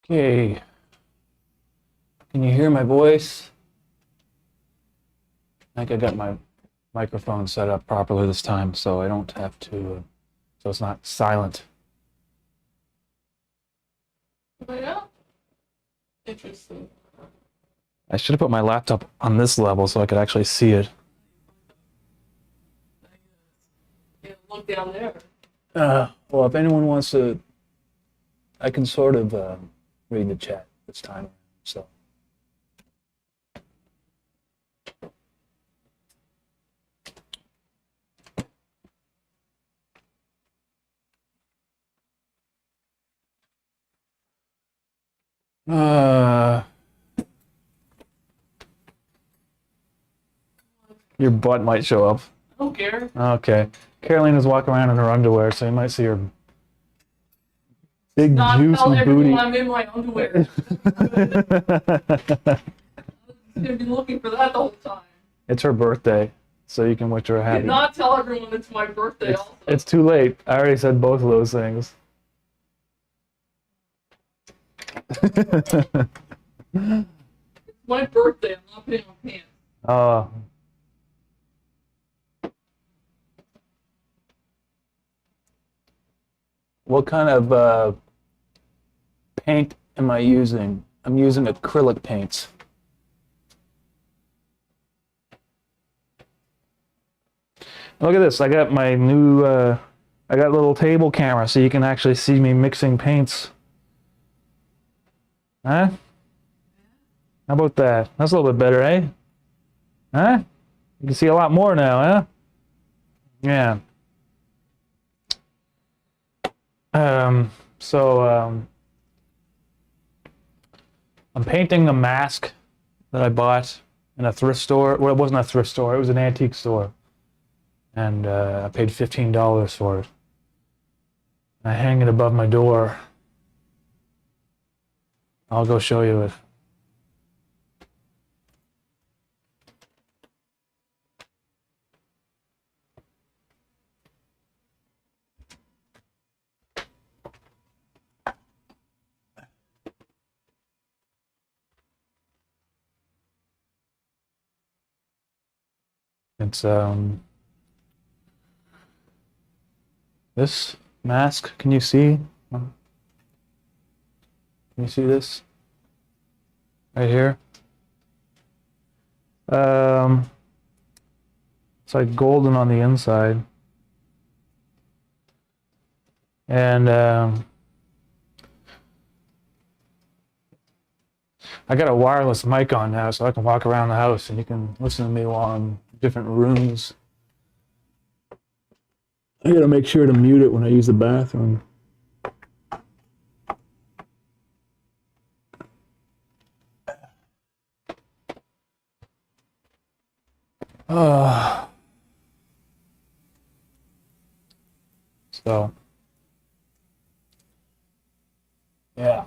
Okay, can you hear my voice? I think I got my microphone set up properly this time, so I don't have to, so it's not silent. Oh yeah? Interesting. I should have put my laptop on this level so I could actually see it. Yeah, look down there. Well, if anyone wants to, I can sort of read the chat this time, so. Your butt might show up. I don't care. Okay. Carolina's walking around in her underwear, so you might see her big Not juicy tell everyone booty. I'm in my underwear. I'm gonna be looking for that the whole time. It's her birthday, so you can wish her a I happy. did not tell everyone it's my birthday also. It's too late. I already said both of those things. It's my birthday, I'm not putting on pants. What kind of paint am I using? I'm using acrylic paints. Look at this. I got my new, I got a little table camera so you can actually see me mixing paints. Huh? How about that? That's a little bit better, eh? Huh? You can see a lot more now, huh? Yeah. I'm painting a mask that I bought in a thrift store. Well, it wasn't a thrift store. It was an antique store. And I paid $15 for it. I hang it above my door. I'll go show you it. It's this mask. Can you see? Can you see this? Right here. It's like golden on the inside. And I got a wireless mic on now, so I can walk around the house and you can listen to me while I'm in different rooms. I gotta make sure to mute it when I use the bathroom. So, yeah.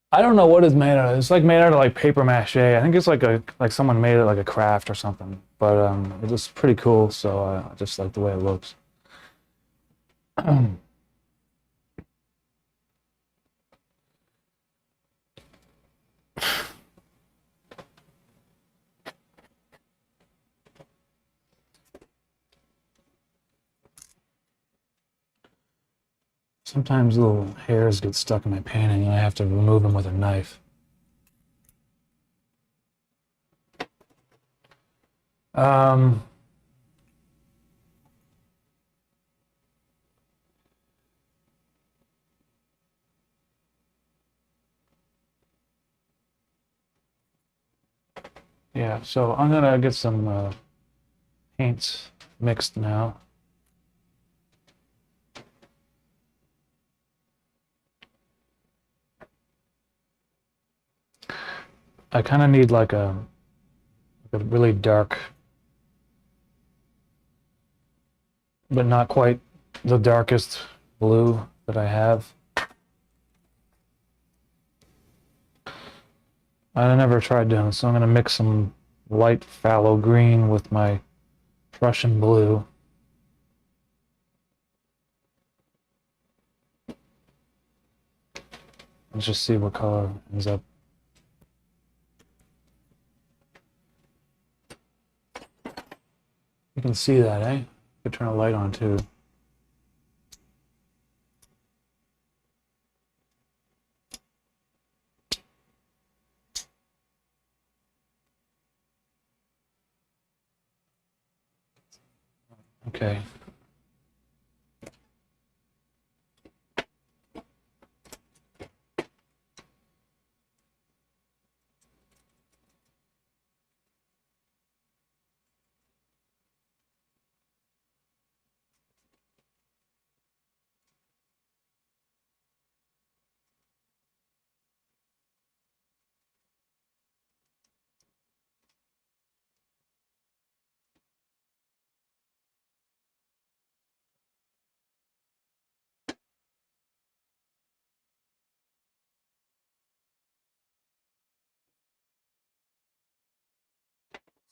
I don't know what it's made out of. It's like made out of like paper mache. I think it's like someone made it like a craft or something. But it was pretty cool, so I just like the way it looks. Sometimes little hairs get stuck in my painting and I have to remove them with a knife. Yeah, so I'm gonna get some paints mixed now. I kind of need like a really dark, but not quite the darkest blue that I have. I never tried doing this, so I'm going to mix some light phthalo green with my Prussian blue. Let's just see what color ends up. You can see that, eh? Could turn a light on too. Okay.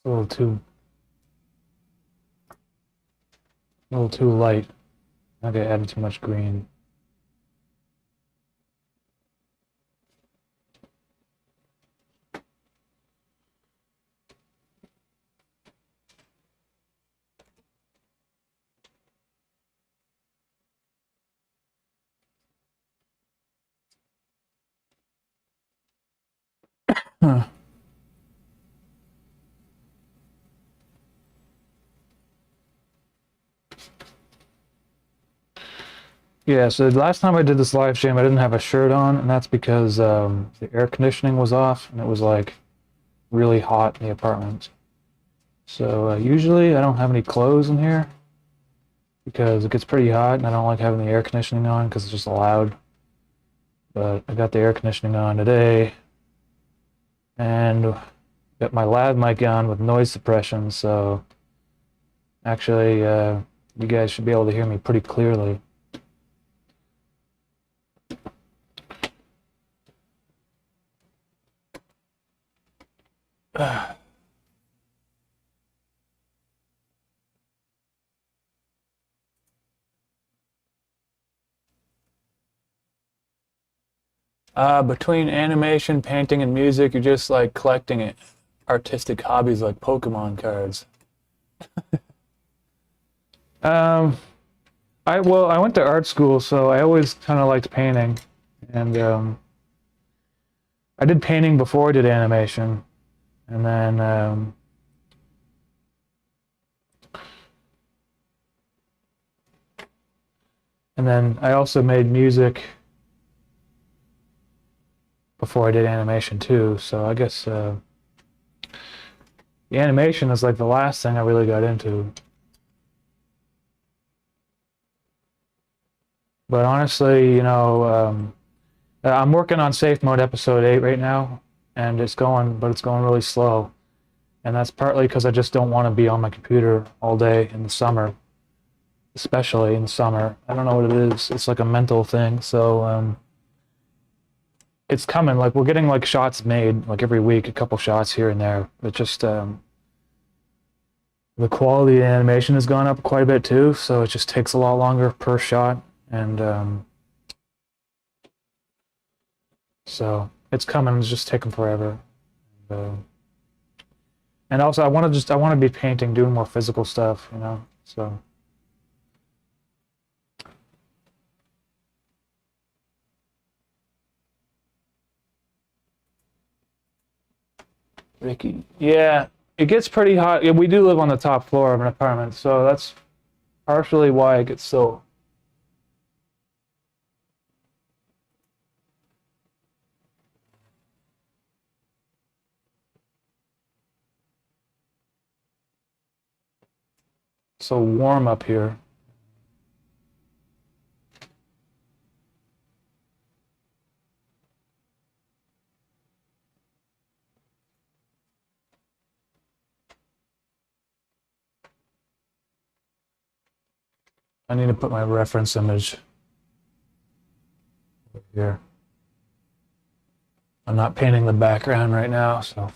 A little too light. Maybe I added too much green. Huh. Yeah, so the last time I did this live stream, I didn't have a shirt on, and that's because the air conditioning was off, and it was like really hot in the apartment. So usually I don't have any clothes in here because it gets pretty hot, and I don't like having the air conditioning on because it's just loud. But I got the air conditioning on today, and got my lav mic on with noise suppression, so actually you guys should be able to hear me pretty clearly. Between animation, painting, and music, you're just like collecting artistic hobbies like Pokemon cards. um, I went to art school, so I always kind of liked painting, and I did painting before I did animation, and then I also made music before I did animation too. So I guess the animation is like the last thing I really got into. But honestly, you know, I'm working on Safe Mode Episode 8 right now, and it's going really slow. And that's partly because I just don't want to be on my computer all day in the summer, especially in the summer. I don't know what it is. It's like a mental thing. So it's coming. Like we're getting like shots made like every week, a couple shots here and there. But just the quality of the animation has gone up quite a bit too. So it just takes a lot longer per shot, and so it's coming. It's just taking forever. And also, I want to be painting, doing more physical stuff, you know. So. Ricky, yeah, it gets pretty hot. Yeah, we do live on the top floor of an apartment, so that's partially why it gets so. So warm up here. I need to put my reference image over here. I'm not painting the background right now, so.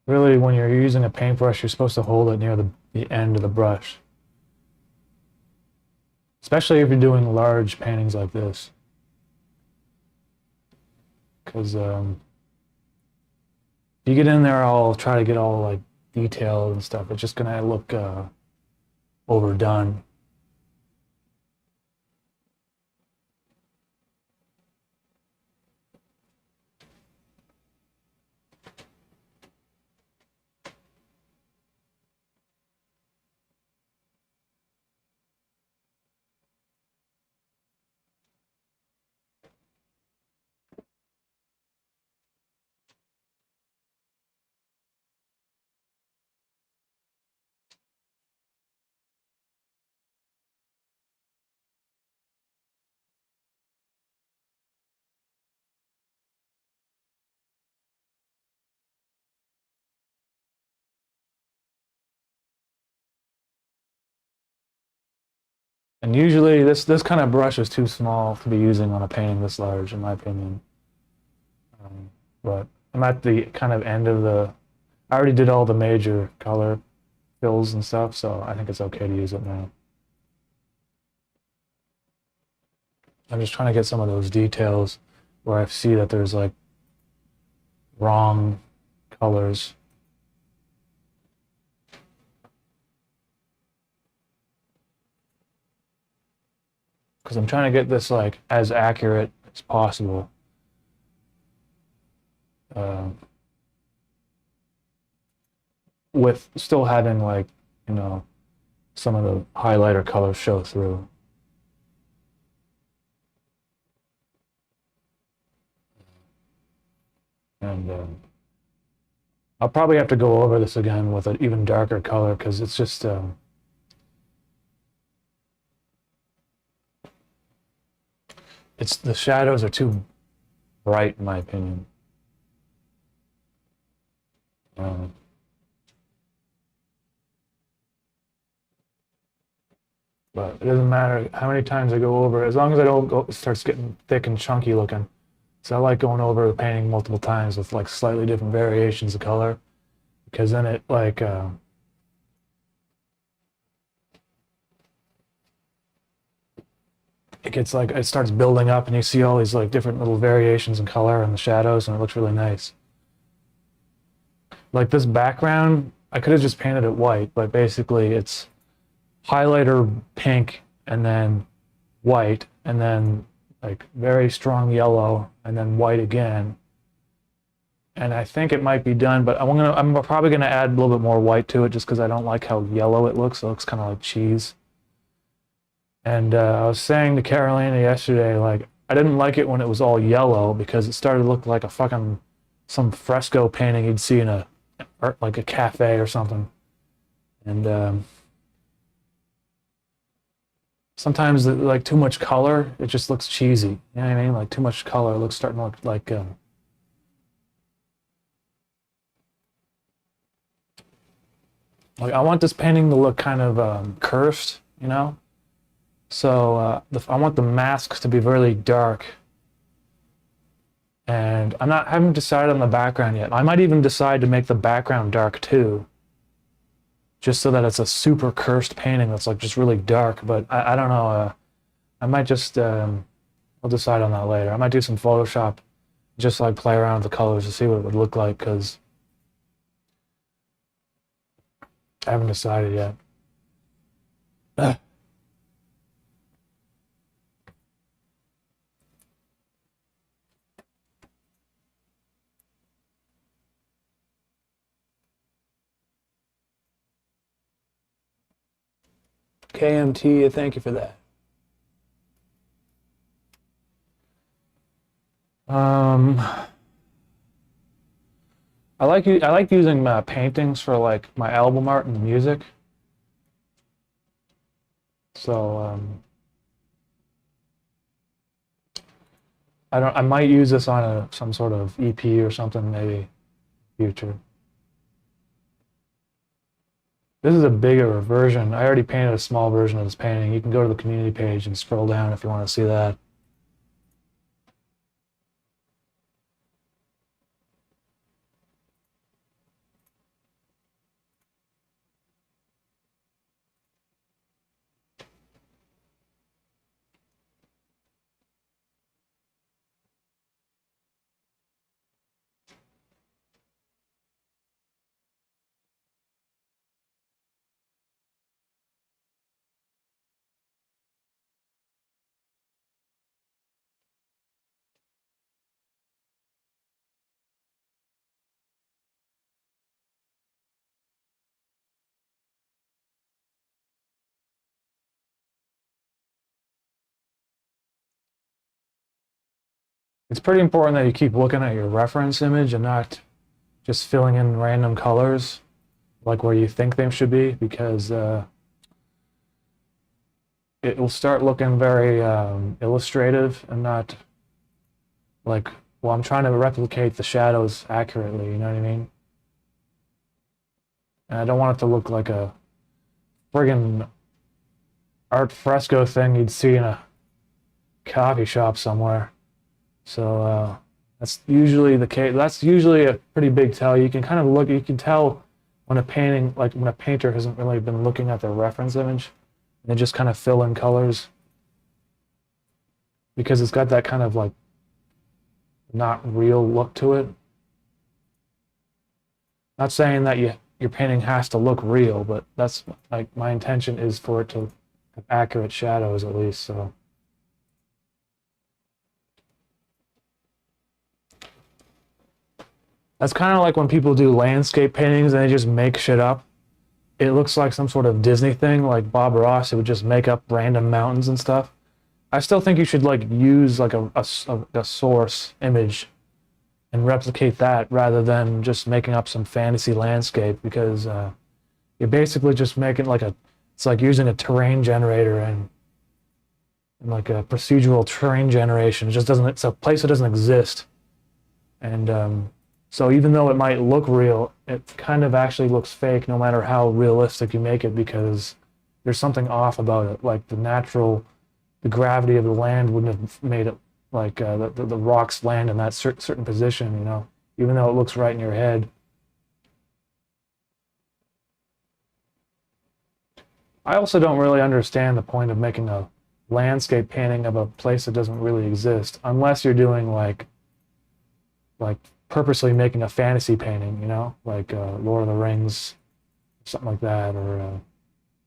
Really, when you're using a paintbrush, you're supposed to hold it near the end of the brush. Especially if you're doing large paintings like this. Because if you get in there, I'll try to get all like detailed and stuff. It's just gonna look overdone. And usually this kind of brush is too small to be using on a painting this large, in my opinion. But I'm at the kind of end of I already did all the major color fills and stuff, so I think it's okay to use it now. I'm just trying to get some of those details where I see that there's like wrong colors. Because I'm trying to get this like as accurate as possible. With still having like, you know, some of the highlighter colors show through. And I'll probably have to go over this again with an even darker color because it's just the shadows are too bright in my opinion. But it doesn't matter how many times I go over, as long as I don't go, it starts getting thick and chunky looking. So I like going over the painting multiple times with like slightly different variations of color, because then it like it gets like, it starts building up and you see all these like different little variations in color and the shadows, and it looks really nice. Like this background, I could have just painted it white, but basically it's highlighter pink and then white and then like very strong yellow and then white again. And I think it might be done, but I'm probably gonna add a little bit more white to it just because I don't like how yellow it looks. It looks kind of like cheese. And I was saying to Carolina yesterday, like, I didn't like it when it was all yellow because it started to look like a fucking, some fresco painting you'd see in like a cafe or something. And sometimes like too much color, it just looks cheesy. You know what I mean? Like too much color, it looks starting to look like I want this painting to look kind of cursed, you know? So I want the masks to be really dark. And I haven't decided on the background yet. I might even decide to make the background dark too. Just so that it's a super cursed painting that's like just really dark. But I don't know. I might just, I'll decide on that later. I might do some Photoshop, just like play around with the colors to see what it would look like, because I haven't decided yet. KMT, thank you for that. I like using paintings for like my album art and music. So I might use this on some sort of EP or something maybe in the future. This is a bigger version. I already painted a small version of this painting. You can go to the community page and scroll down if you want to see that. it's pretty important that you keep looking at your reference image and not just filling in random colors like where you think they should be, because it will start looking very illustrative and not like, well, I'm trying to replicate the shadows accurately, you know what I mean? And I don't want it to look like a friggin' art fresco thing you'd see in a coffee shop somewhere. So that's usually the case. That's usually a pretty big tell. You can kind of look, you can tell when a painting, like when a painter hasn't really been looking at their reference image, and they just kind of fill in colors, because it's got that kind of like not real look to it. Not saying that your painting has to look real, but that's like my intention is for it to have accurate shadows at least. So that's kind of like when people do landscape paintings and they just make shit up. It looks like some sort of Disney thing, like Bob Ross, who would just make up random mountains and stuff. I still think you should like use like a source image and replicate that rather than just making up some fantasy landscape, because you're basically just making like it's like using a terrain generator and like a procedural terrain generation. It just doesn't, it's a place that doesn't exist. And so even though it might look real, it kind of actually looks fake no matter how realistic you make it, because there's something off about it. Like the gravity of the land wouldn't have made it like the rocks land in that certain position, you know, even though it looks right in your head. I also don't really understand the point of making a landscape painting of a place that doesn't really exist, unless you're doing like purposely making a fantasy painting, you know, like Lord of the Rings, something like that, or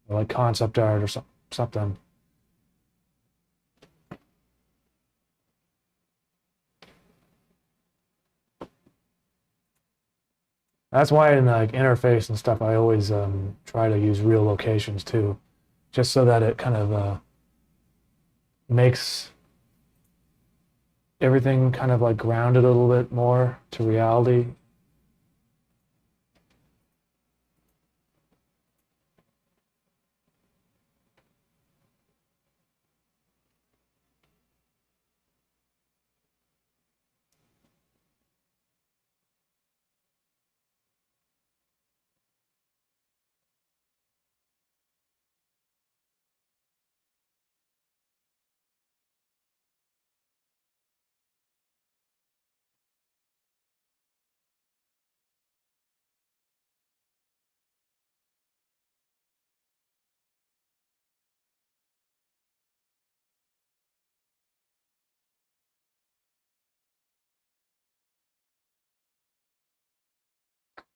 like concept art or something. That's why in like interface and stuff, I always try to use real locations too, just so that it kind of makes everything kind of like grounded a little bit more to reality.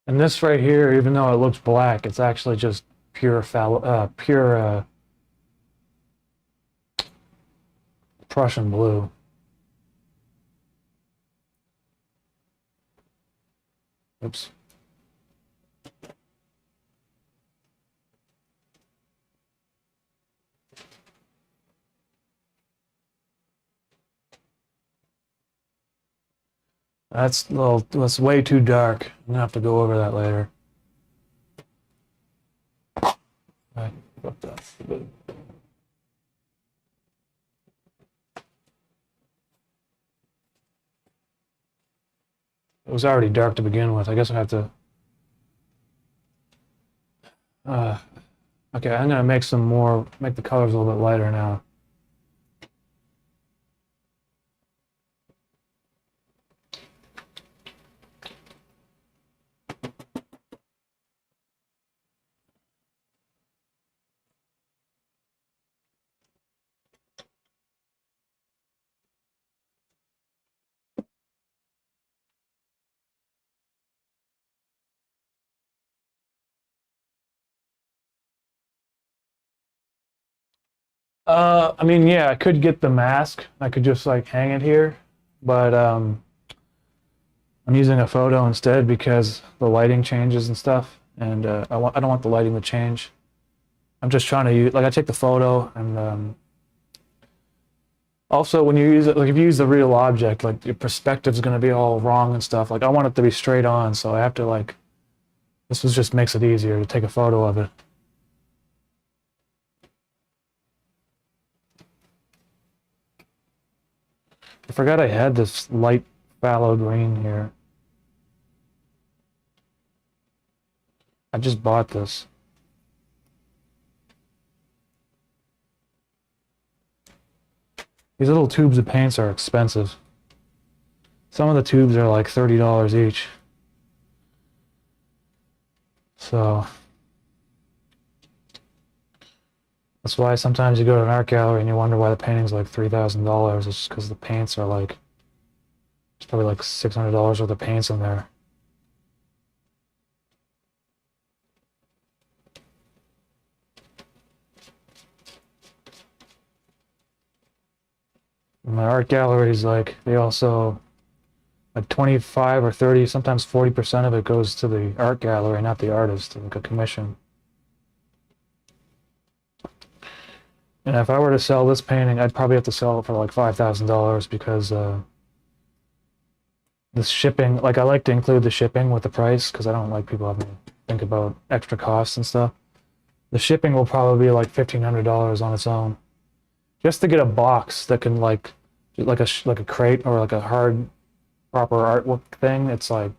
And this right here, even though it looks black, it's actually just pure Prussian blue. Oops. That's way too dark. I'm gonna have to go over that later. Right, about that. It was already dark to begin with. I guess I have to. Okay, I'm gonna make the colors a little bit lighter now. I mean, yeah, I could get the mask. I could just like hang it here, but I'm using a photo instead because the lighting changes and stuff, and I don't want the lighting to change. I'm just trying to use, like, I take the photo and Also, when you use it, like if you use the real object, like your perspective's going to be all wrong and stuff. Like I want it to be straight on, so I have to like, this was just makes it easier to take a photo of it. I forgot I had this light phthalo green here. I just bought this. These little tubes of paints are expensive. Some of the tubes are like $30 each. So that's why sometimes you go to an art gallery and you wonder why the painting's like $3,000. It's just because the paints are like, there's probably like $600 worth of paints in there. My art galleries, like, they also, like 25 or 30, sometimes 40% of it goes to the art gallery, not the artist, like a commission. And if I were to sell this painting, I'd probably have to sell it for like $5,000 because the shipping, like I like to include the shipping with the price because I don't like people having to think about extra costs and stuff. The shipping will probably be like $1,500 on its own. Just to get a box that can like a crate or like a hard proper artwork thing, it's like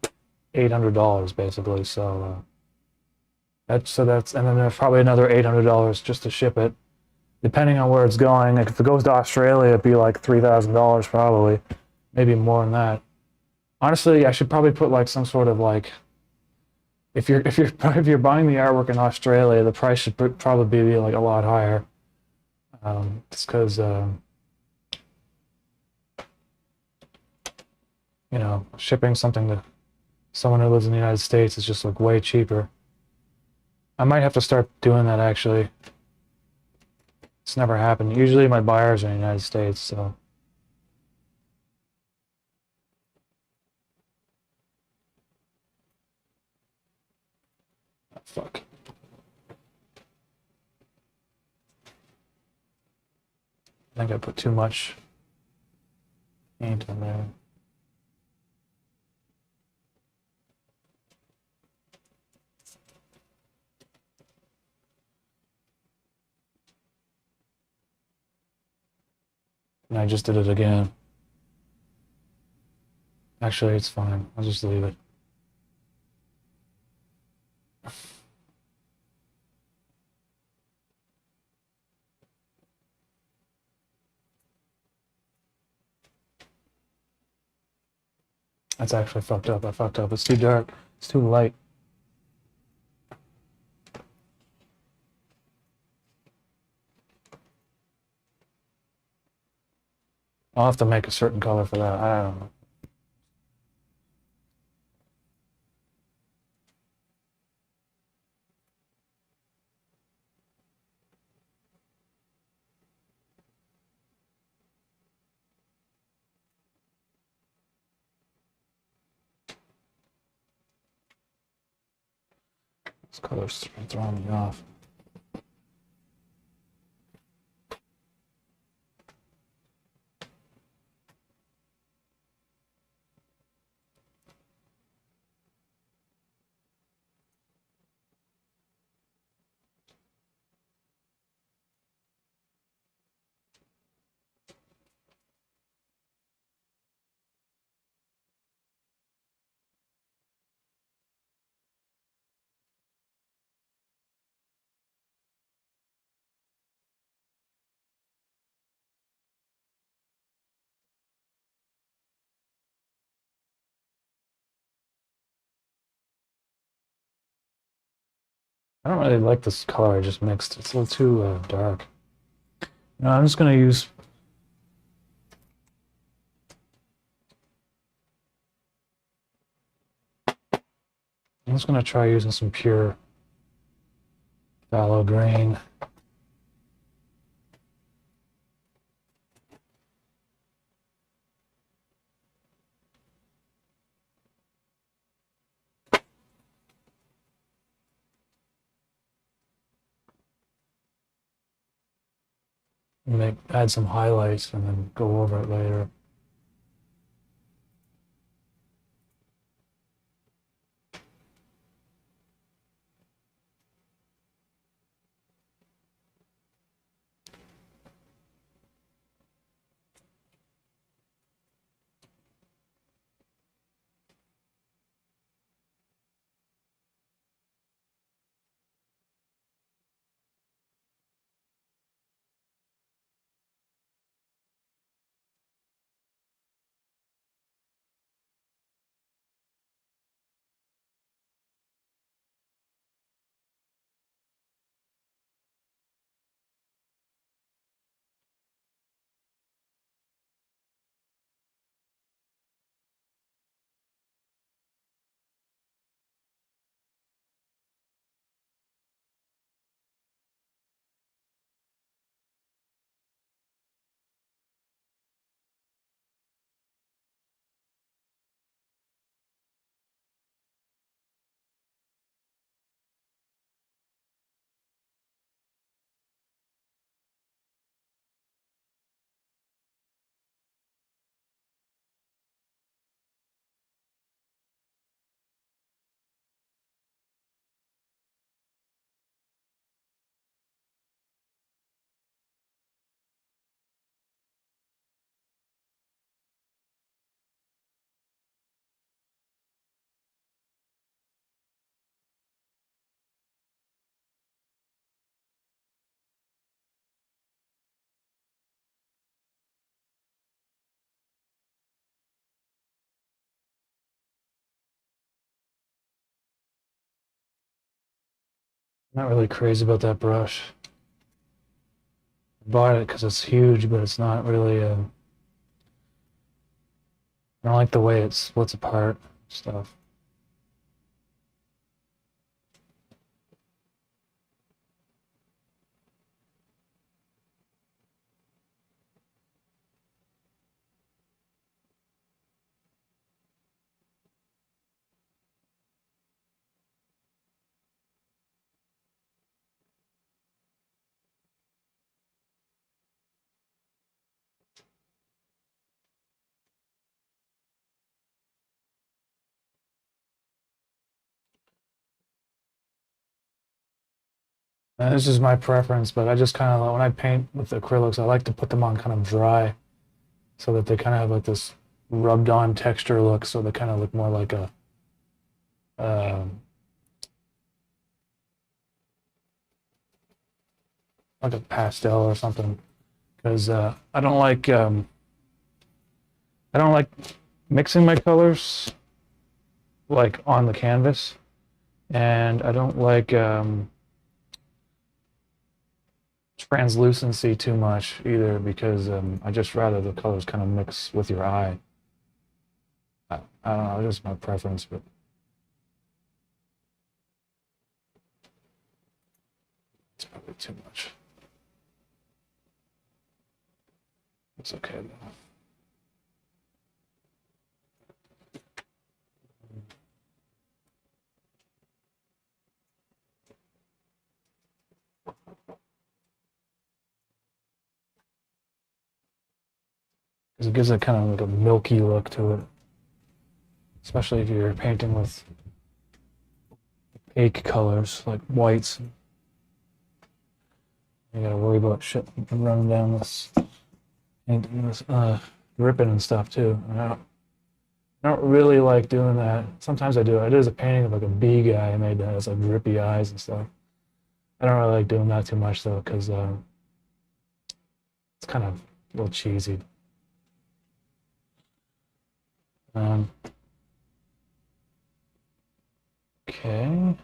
$800 basically. So that's and then there's probably another $800 just to ship it, depending on where it's going. Like if it goes to Australia, it'd be like $3,000 probably, maybe more than that. Honestly, I should probably put like some sort of like, if you're buying the artwork in Australia, the price should probably be like a lot higher. It's because you know, shipping something to someone who lives in the United States is just like way cheaper. I might have to start doing that actually. It's never happened. Usually my buyers are in the United States, so. Oh, fuck. I think I put too much paint in there. And I just did it again. Actually, it's fine. I'll just leave it. That's actually fucked up. I fucked up. It's too dark. It's too light. I'll have to make a certain color for that. I don't know. This color's throwing me off. I don't really like this color I just mixed. It's a little too dark. No, I'm just gonna use. I'm just gonna try using some pure phthalo green. add some highlights and then go over it later. I'm not really crazy about that brush. I bought it because it's huge, but it's not really. I don't like the way it splits apart stuff. And this is my preference, but I just kind of, when I paint with acrylics, I like to put them on kind of dry so that they kind of have like this rubbed on texture look, so they kind of look more like a um, pastel or something. Because I don't like mixing my colors like on the canvas, and I don't like translucency too much either, because I just rather the colors kind of mix with your eye. I don't know, just my preference, but it's probably too much. It's okay though. Because it gives it kind of like a milky look to it, especially if you're painting with opaque colors like whites. You gotta worry about shit running down this, dripping and stuff too. I don't really like doing that. Sometimes I do. I did a painting of like a bee guy I made that has like drippy eyes and stuff. I don't really like doing that too much though, because it's kind of a little cheesy. Um, okay.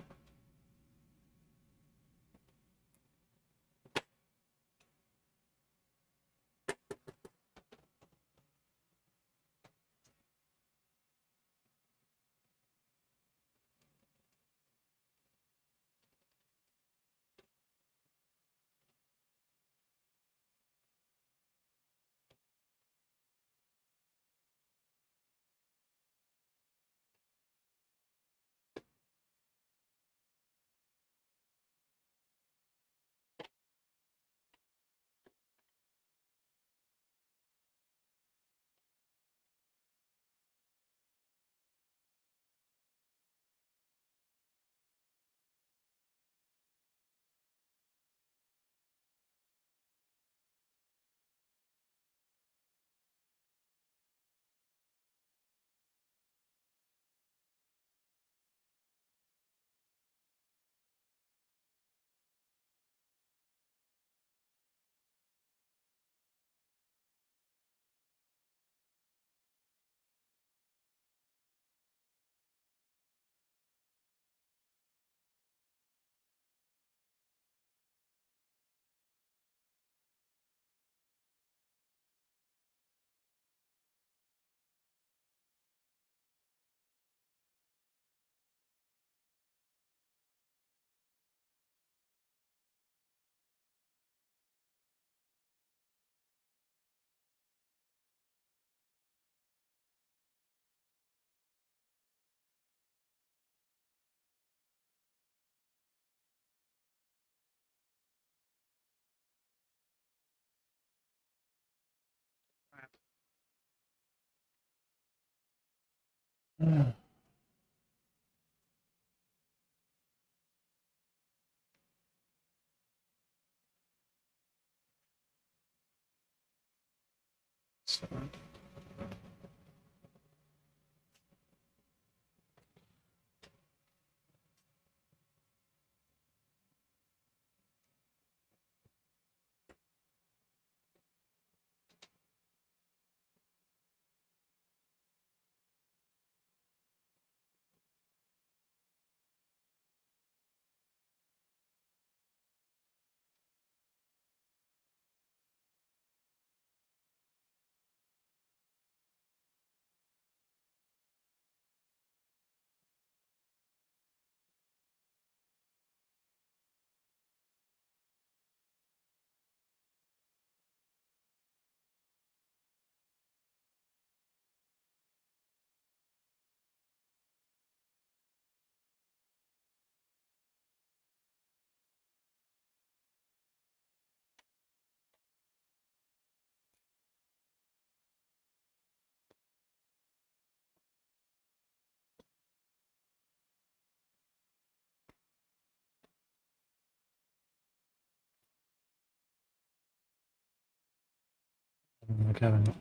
Like having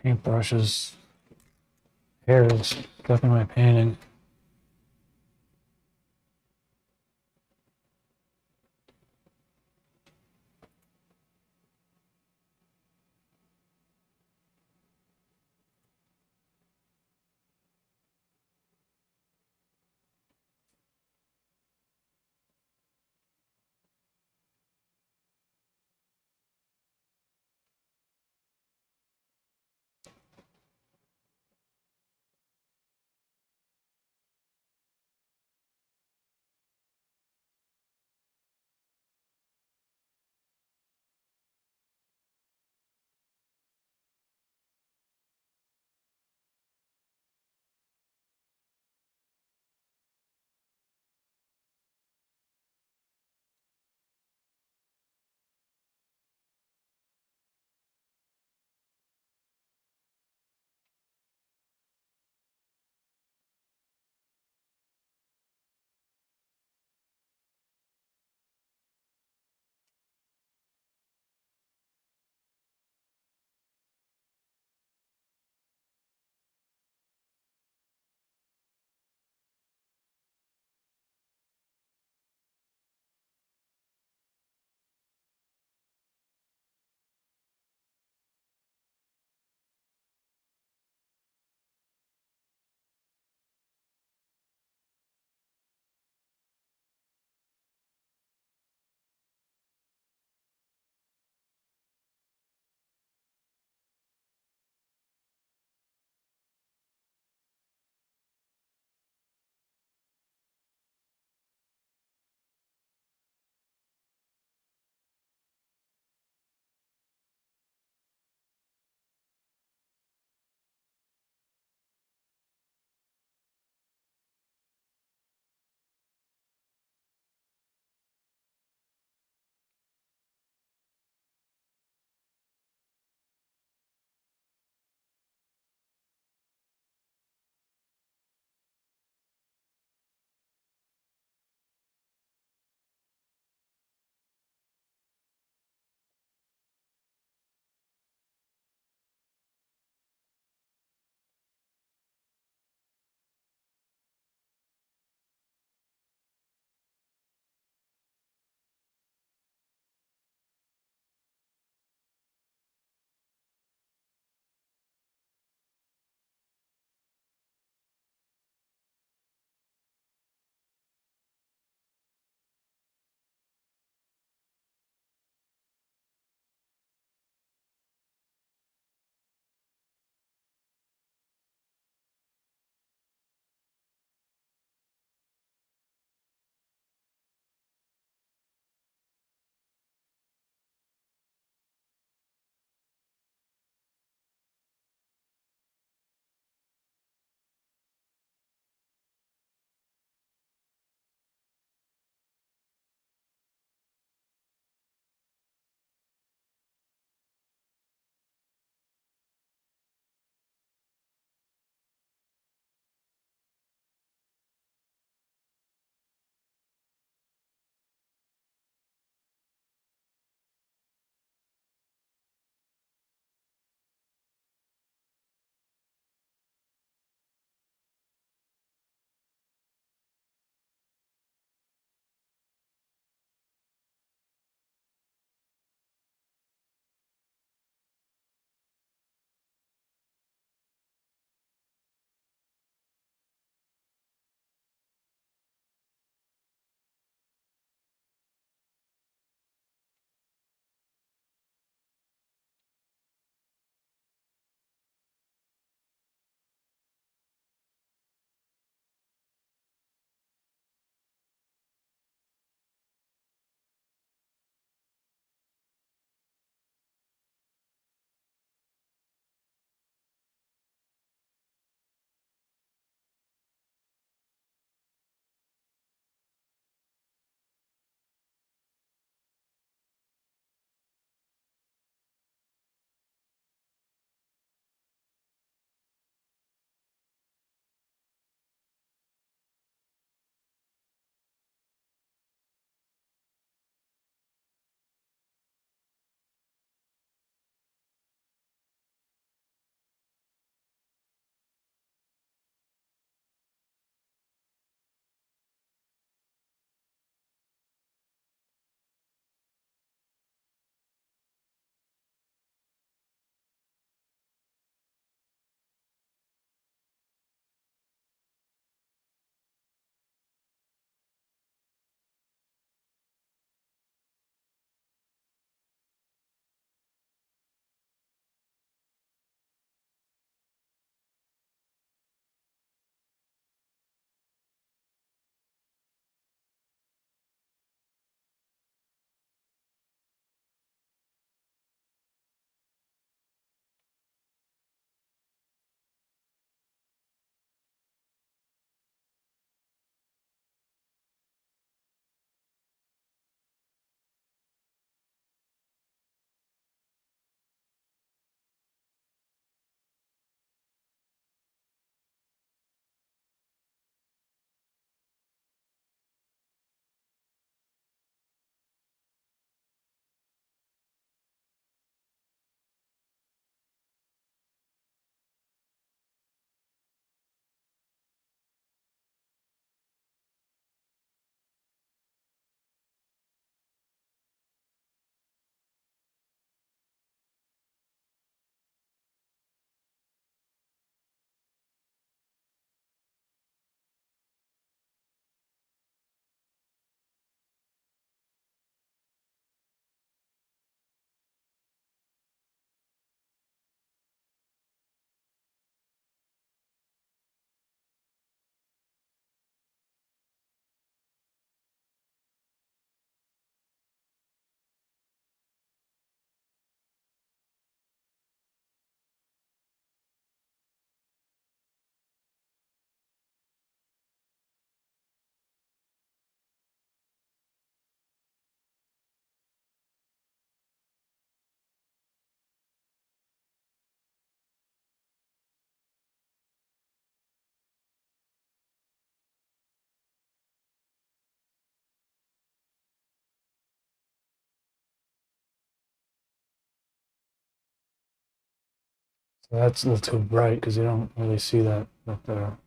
paintbrushes, hairs stuck in my painting. So that's a little too bright because you don't really see that up there.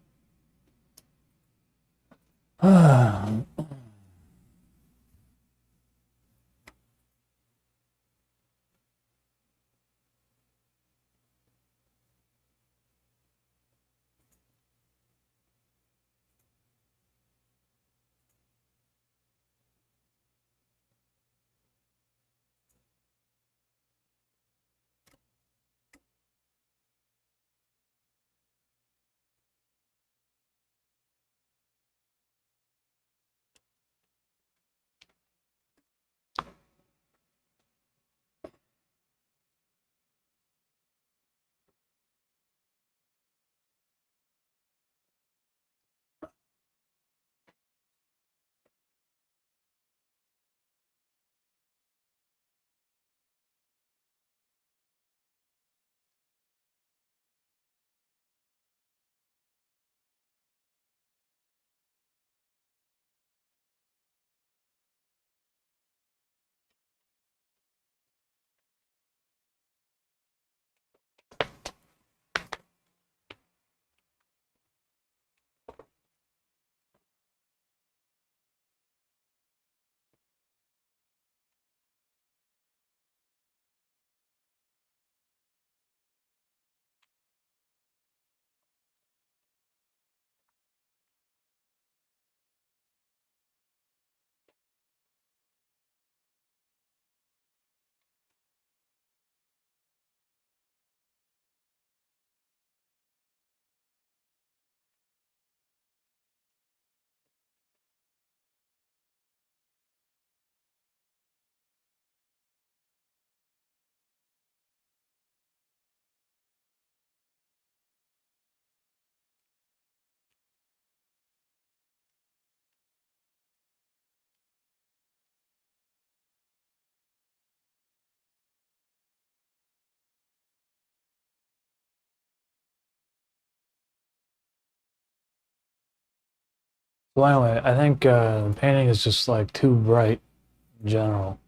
So anyway, I think the painting is just like too bright in general.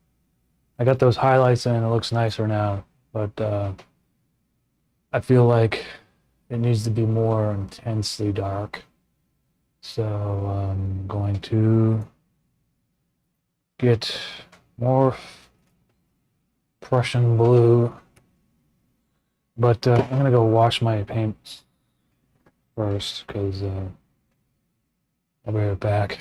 I got those highlights in, it looks nicer now, but I feel like it needs to be more intensely dark. So I'm going to get more Prussian blue, but I'm gonna go wash my paint first because I'll be right back.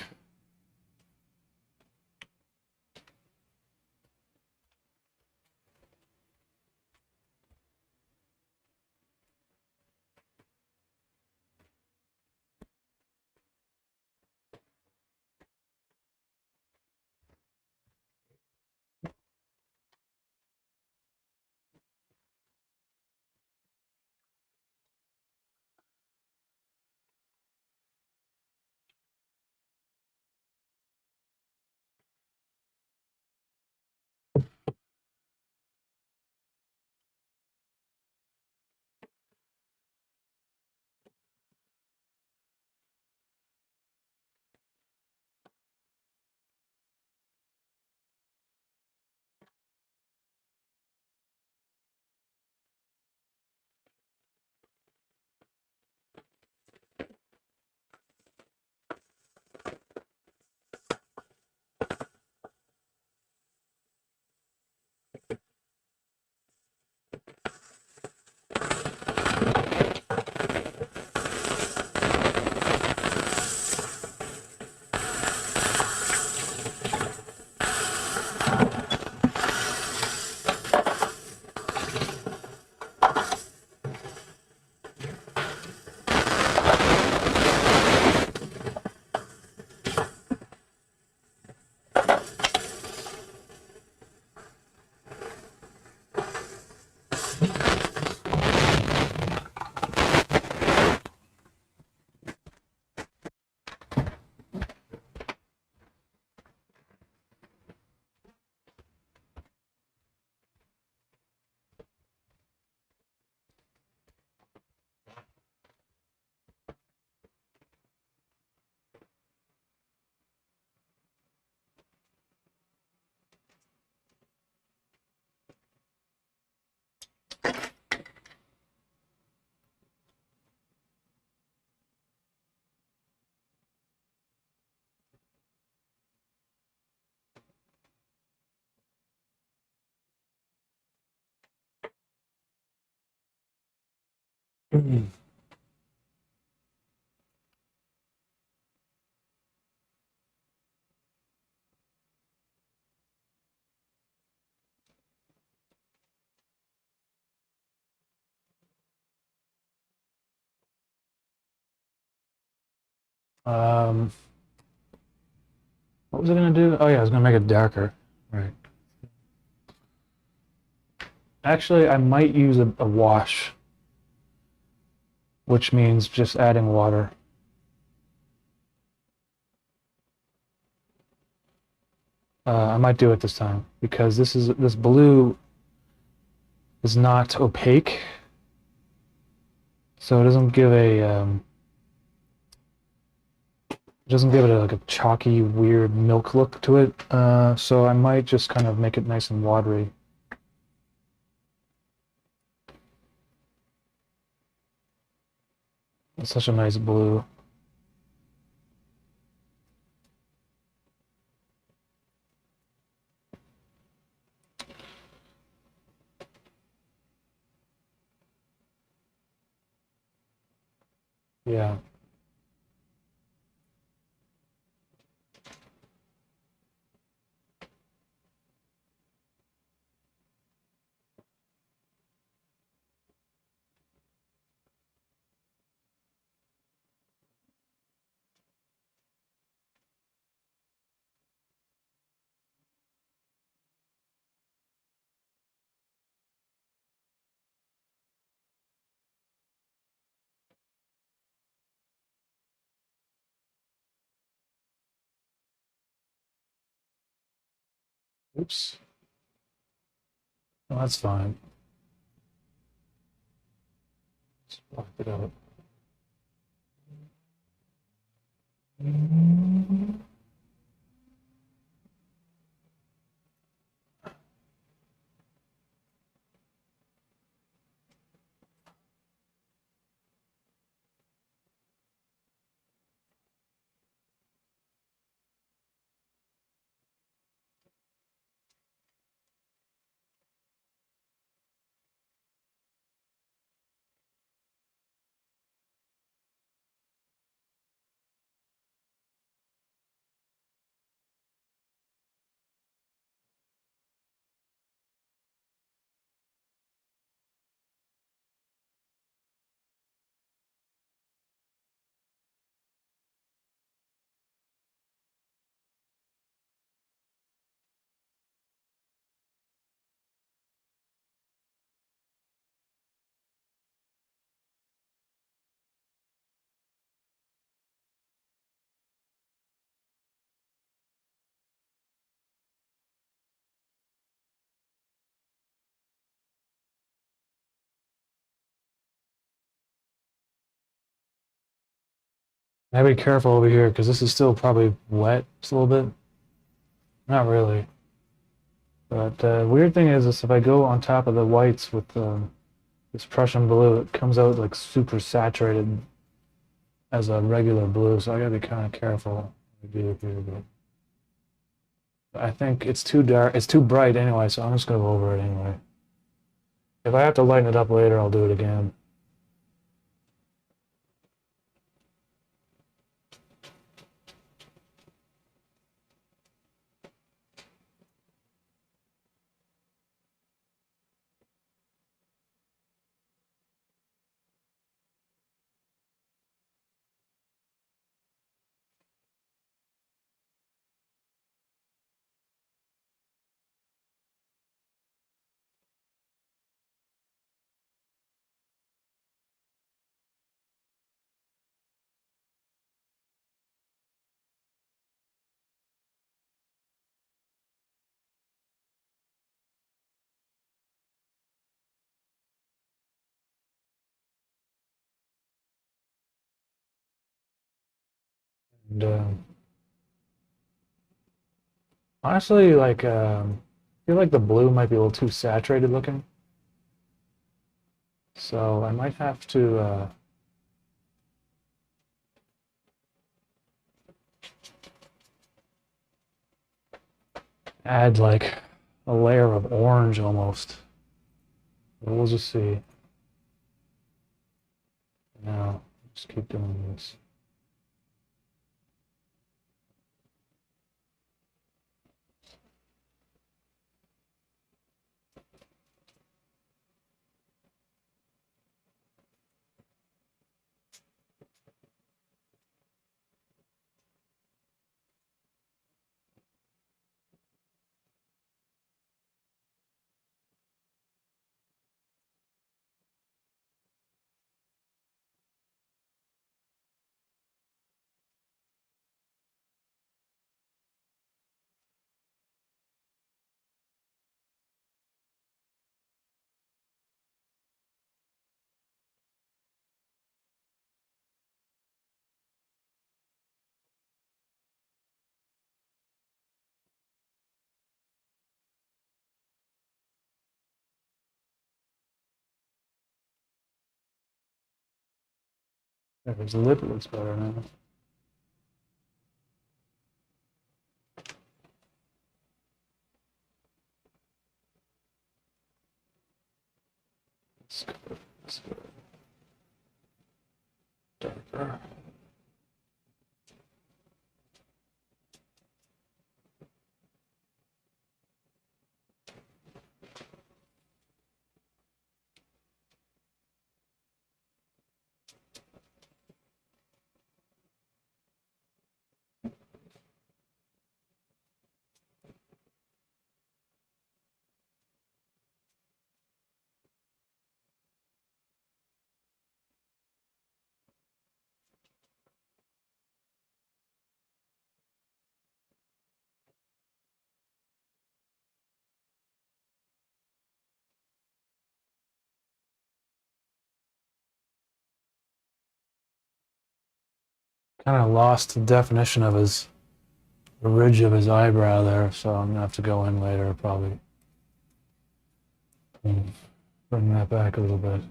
Um, what was I gonna do? Oh yeah, I was gonna make it darker. Right. Actually, I might use a wash, which means just adding water. I might do it this time because this blue is not opaque, so it doesn't give it like a chalky, weird milk look to it. So I might just kind of make it nice and watery. It's such a nice blue. Yeah. Oops. Oh, that's fine. Let's block it out. I gotta be careful over here because this is still probably wet just a little bit. Not really. But the weird thing is if I go on top of the whites with this Prussian blue, it comes out like super saturated as a regular blue, so I gotta be kind of careful. But I think it's too dark, it's too bright anyway, so I'm just gonna go over it anyway. If I have to lighten it up later, I'll do it again. And honestly, like, I feel like the blue might be a little too saturated looking. So I might have to add like a layer of orange almost. But we'll just see. Just keep doing this. His lip looks better now. Let's go darker. Kind of lost the definition of the ridge of his eyebrow there, so I'm gonna have to go in later probably and bring that back a little bit.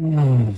Mm.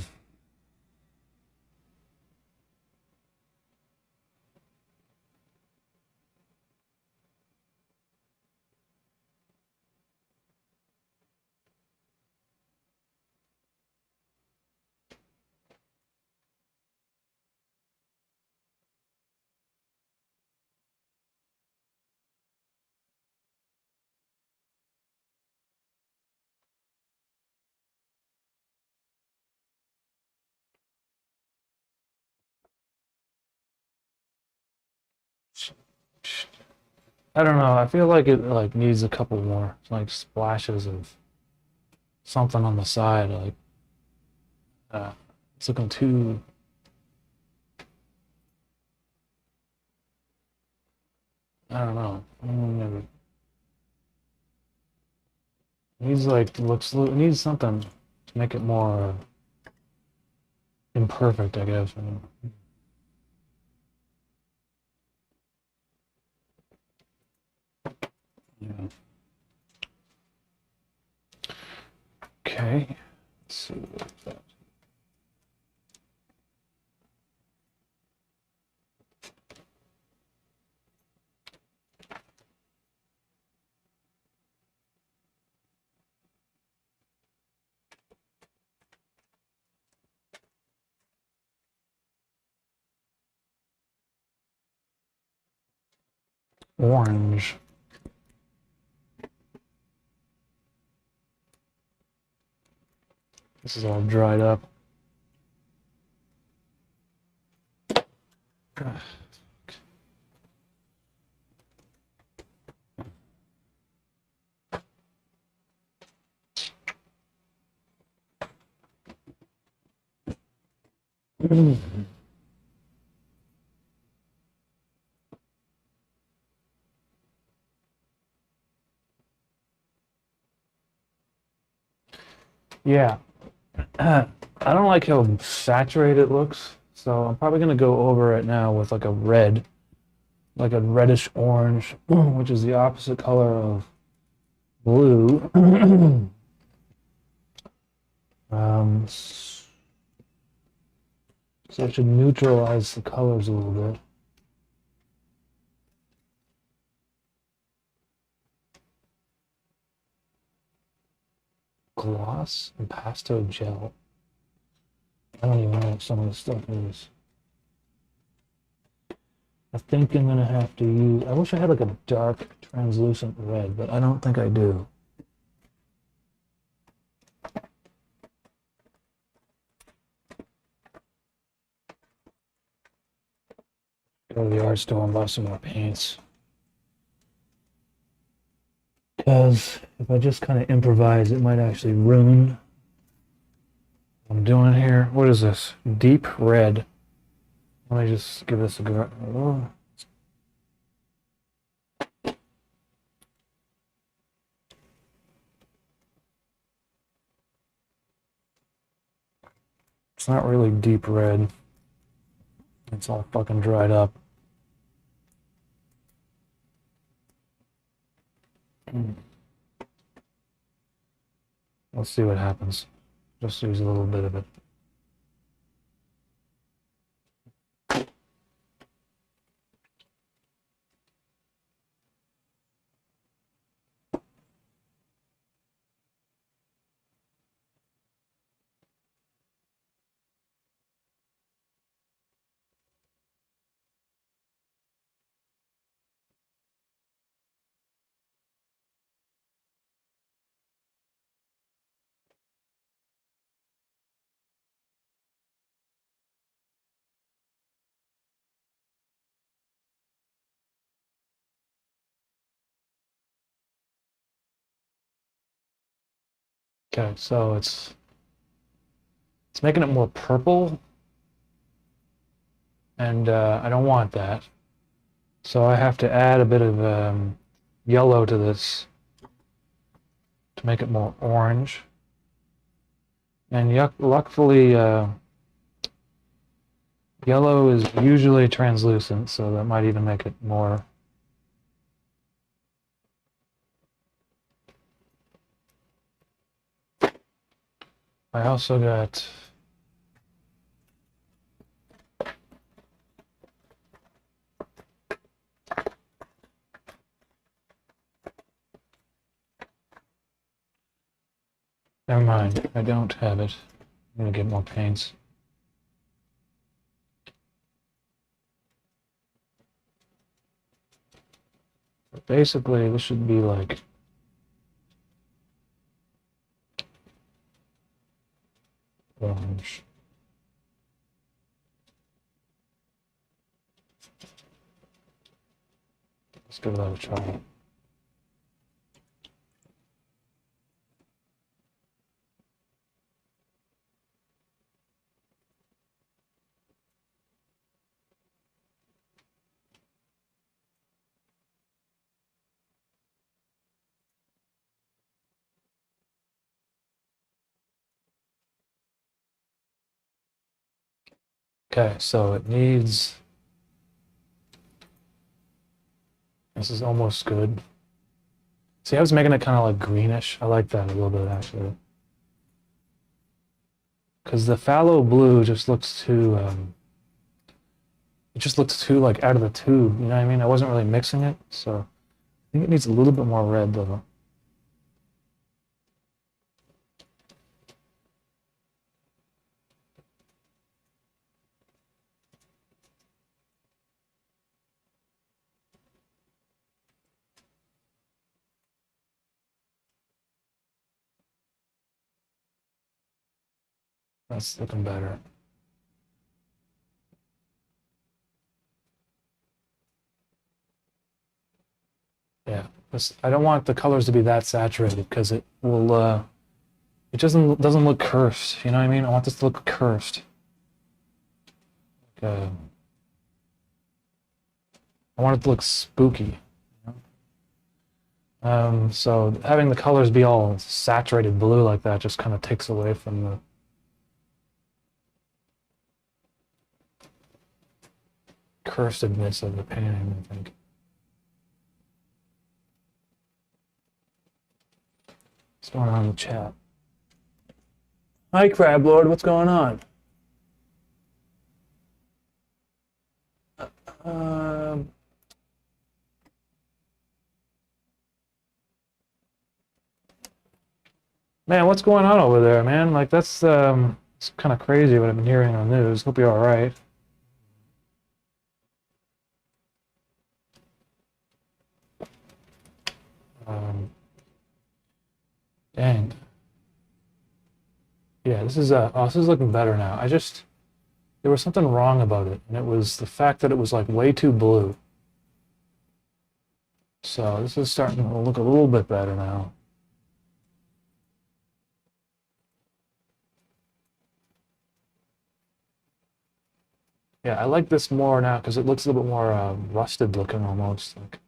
I don't know. I feel like it like needs a couple more like splashes of something on the side. Like it's looking too. I don't know. It needs like it needs something to make it more imperfect, I guess. Yeah. Okay. Let's see what's that. Orange. This is all dried up. Yeah. I don't like how saturated it looks, so I'm probably gonna go over it now with like a red, like a reddish orange, which is the opposite color of blue. So I should neutralize the colors a little bit. Gloss and Pasto Gel. I don't even know what some of this stuff is. I think I'm gonna have to use, I wish I had like a dark translucent red, but I don't think I do. Go to the art store and buy some more paints. Because if I just kind of improvise, it might actually ruin what I'm doing here. What is this? Deep red. Let me just give this a go. Oh. It's not really deep red. It's all fucking dried up. Let's see what happens. Just use a little bit of it. Okay, so it's making it more purple, and I don't want that. So I have to add a bit of yellow to this to make it more orange. And luckily, yellow is usually translucent, so that might even make it more. I also got never mind, I don't have it. I'm gonna get more paints. But basically, this should be like orange. Let's give that a try. Okay, so it needs. This is almost good. See, I was making it kind of like greenish. I like that a little bit actually. Because the phthalo blue just looks too, it just looks too like out of the tube, you know what I mean? I wasn't really mixing it, so I think it needs a little bit more red though. That's looking better. Yeah, I don't want the colors to be that saturated because it will, it doesn't look cursed, you know what I mean? I want this to look cursed. Uh, I want it to look spooky. So having the colors be all saturated blue like that just kind of takes away from the cursedness of the painting, I think. What's going on in the chat? Hi, Crab Lord, what's going on? Um, Man, what's going on over there, man? Like, that's it's kind of crazy what I've been hearing on the news. Hope you're all right. Um, Dang. Yeah, this is this is looking better now. There was something wrong about it, and it was the fact that it was like way too blue. So this is starting to look a little bit better now. Yeah, I like this more now because it looks a little bit more rusted looking almost. Like,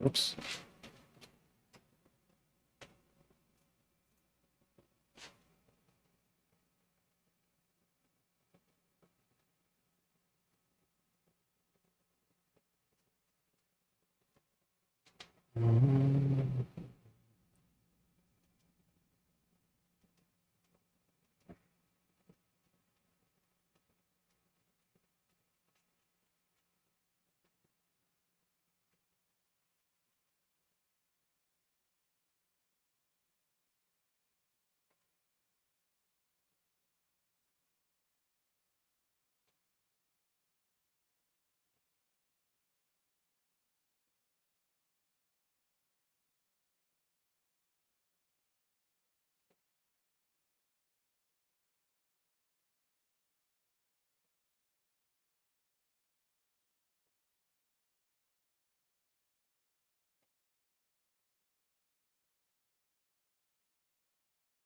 oops. Mm.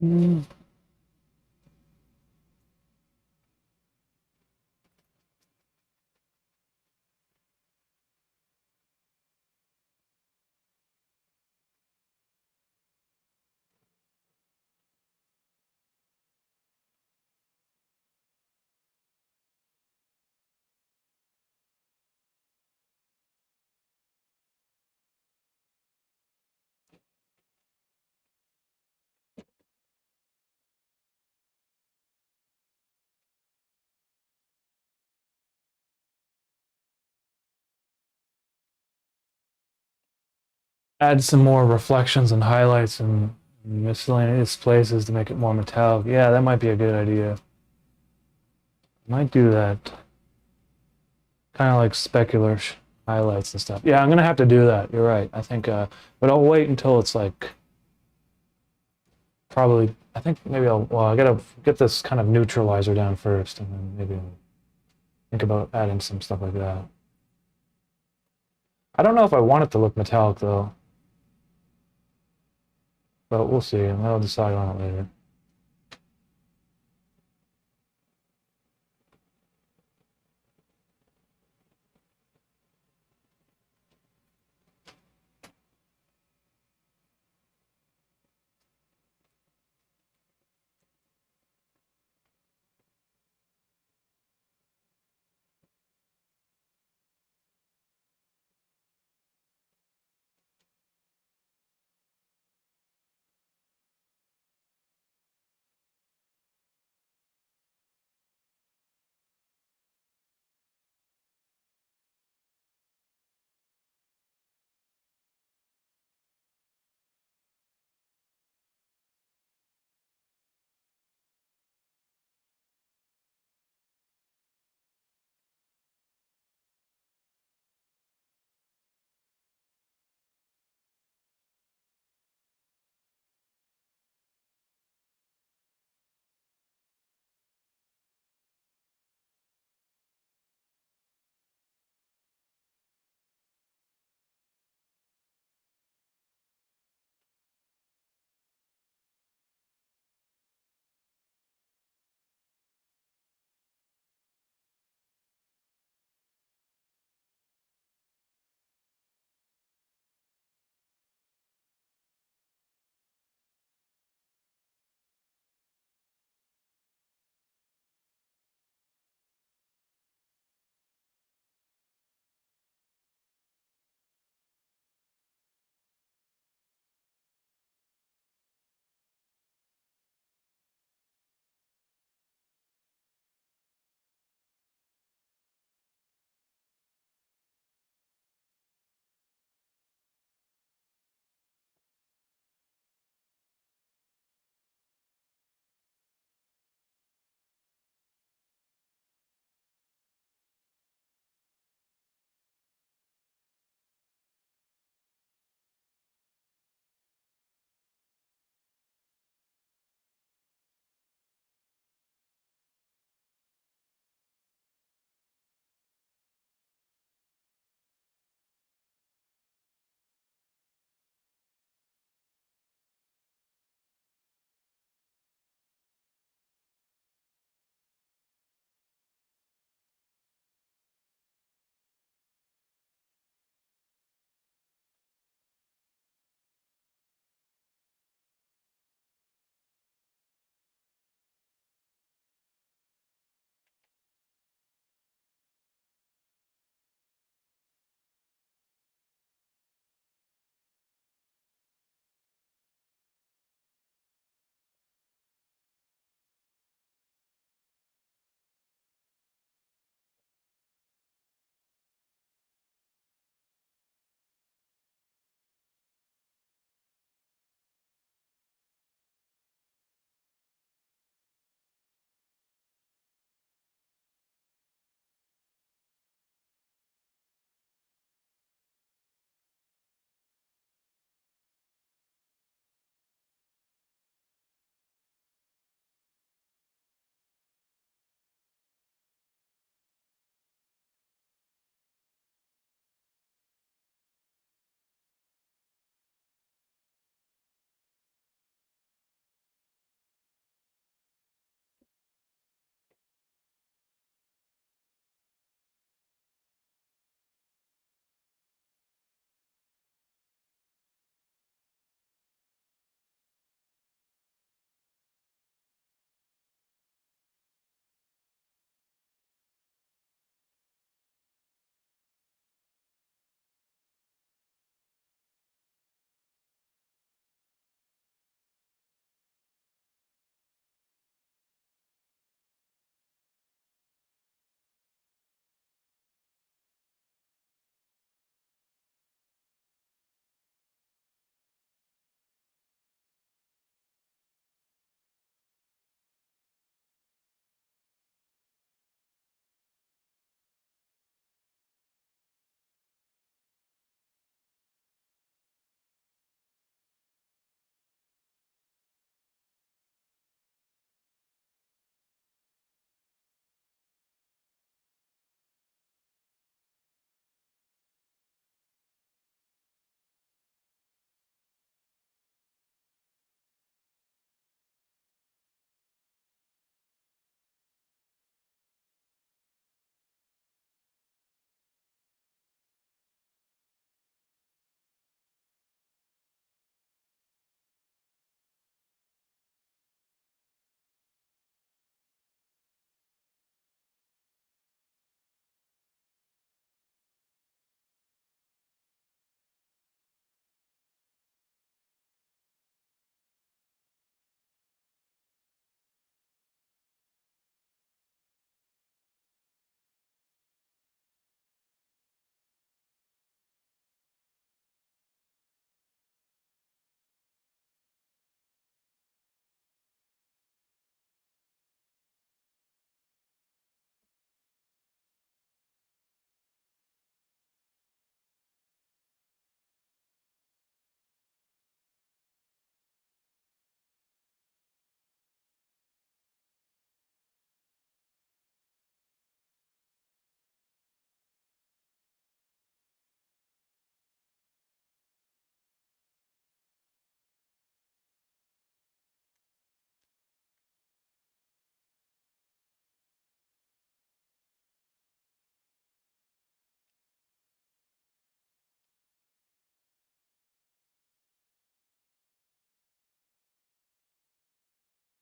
Mm. add some more reflections and highlights and miscellaneous places to make it more metallic. Yeah, that might be a good idea. Might do that. Kind of like specular highlights and stuff. Yeah, I'm gonna have to do that. You're right. I think, but I'll wait until it's like probably. I think maybe Well, I gotta get this kind of neutralizer down first, and then maybe I'll think about adding some stuff like that. I don't know if I want it to look metallic though, but we'll see. I'll decide on it later.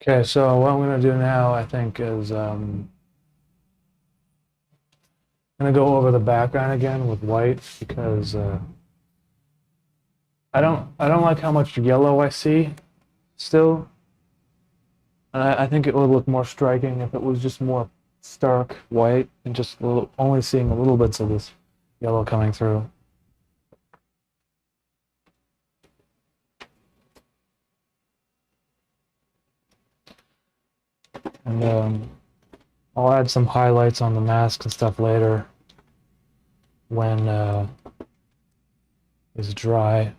Okay, so what I'm gonna do now, I think, is I'm gonna go over the background again with white because I don't like how much yellow I see still. And I think it would look more striking if it was just more stark white and just only seeing a little bits of this yellow coming through. And I'll add some highlights on the mask and stuff later when it's dry.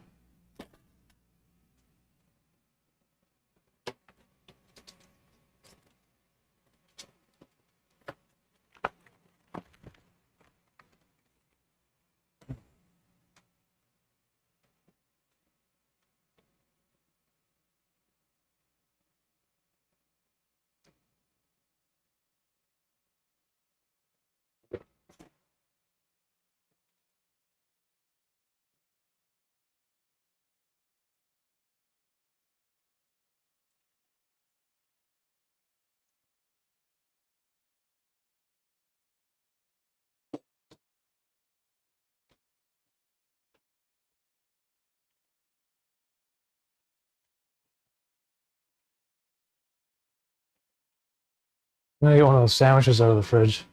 I'm gonna get one of those sandwiches out of the fridge.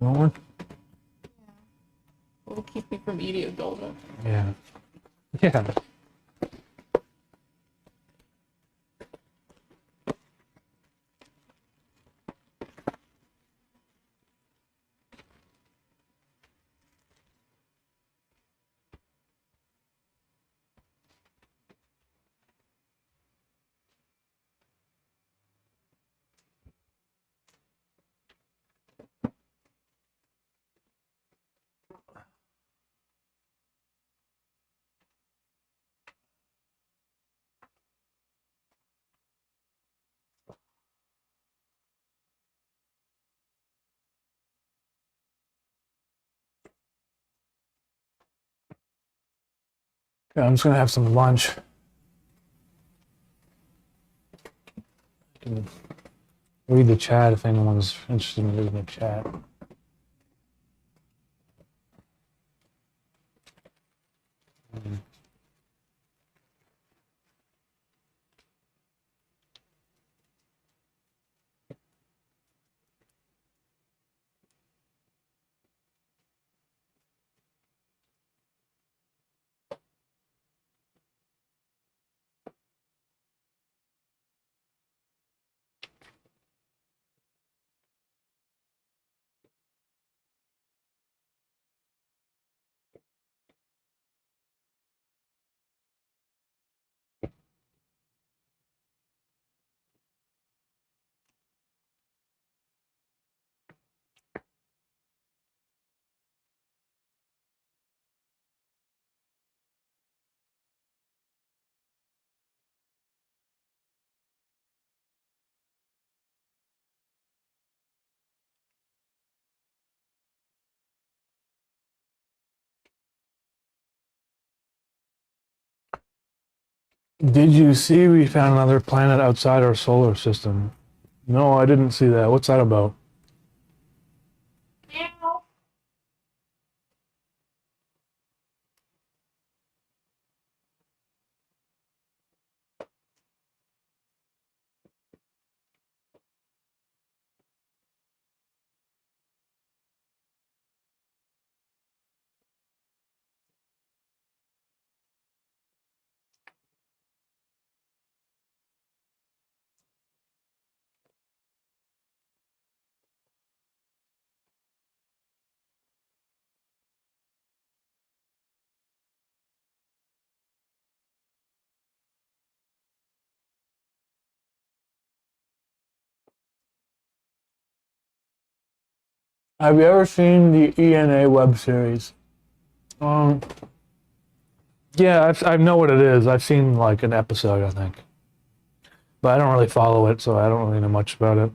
You want one? It'll keep me from eating a donut. Yeah. Yeah. Okay, I'm just gonna have some lunch. I can read the chat if anyone's interested in reading the chat. Did you see we found another planet outside our solar system? No, I didn't see that. What's that about? Have you ever seen the ENA web series? Um, yeah, I know what it is. I've seen like an episode, I think. But I don't really follow it, so I don't really know much about it.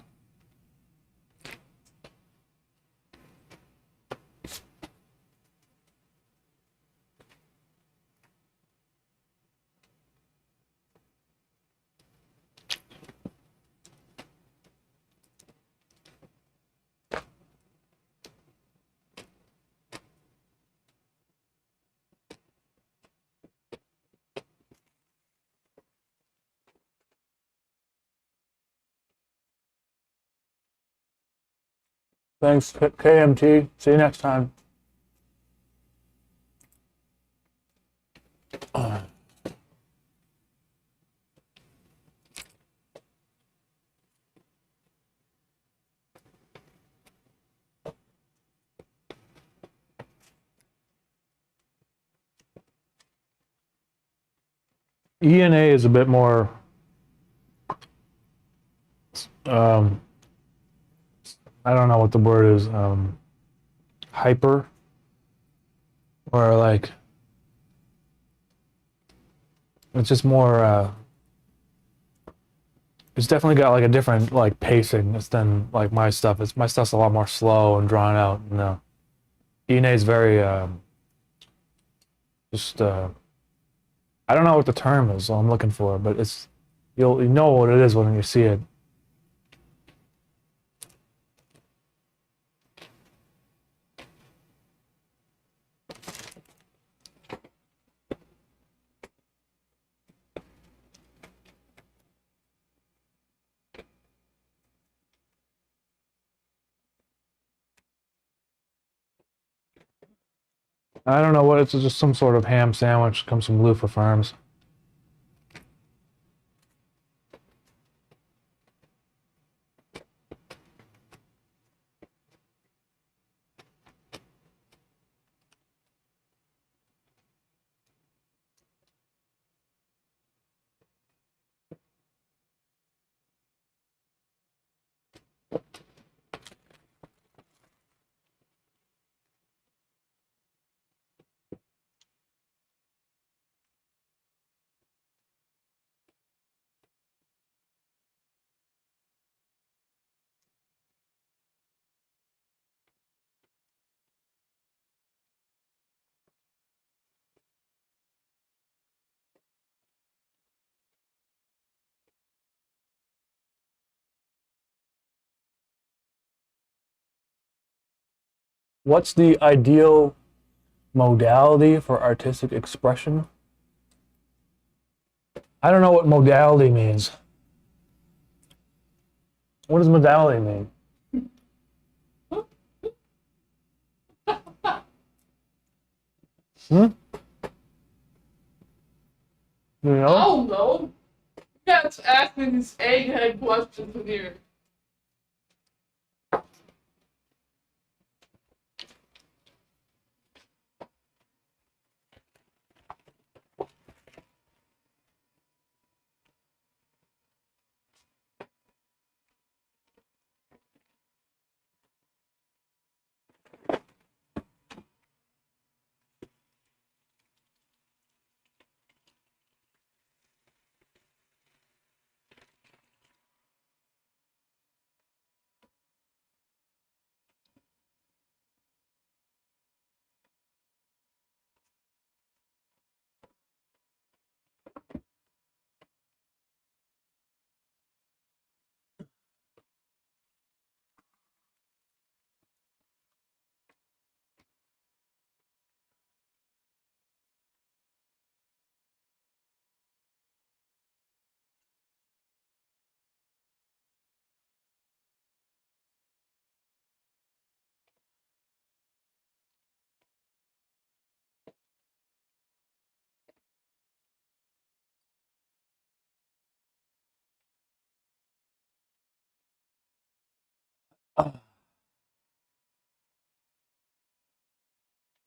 Thanks, KMT. See you next time. E&A is a bit more I don't know what the word is, hyper, or like it's just more it's definitely got like a different like pacing than like my stuff. My stuff's a lot more slow and drawn out. No, E&A is very just I don't know what the term is I'm looking for, but it's you know what it is when you see it. I don't know what it's just some sort of ham sandwich. Comes from Lufa Farms. What's the ideal modality for artistic expression? I don't know what modality means. What does modality mean? Hmm? You I know? don't know. You guys asking these egghead questions in here.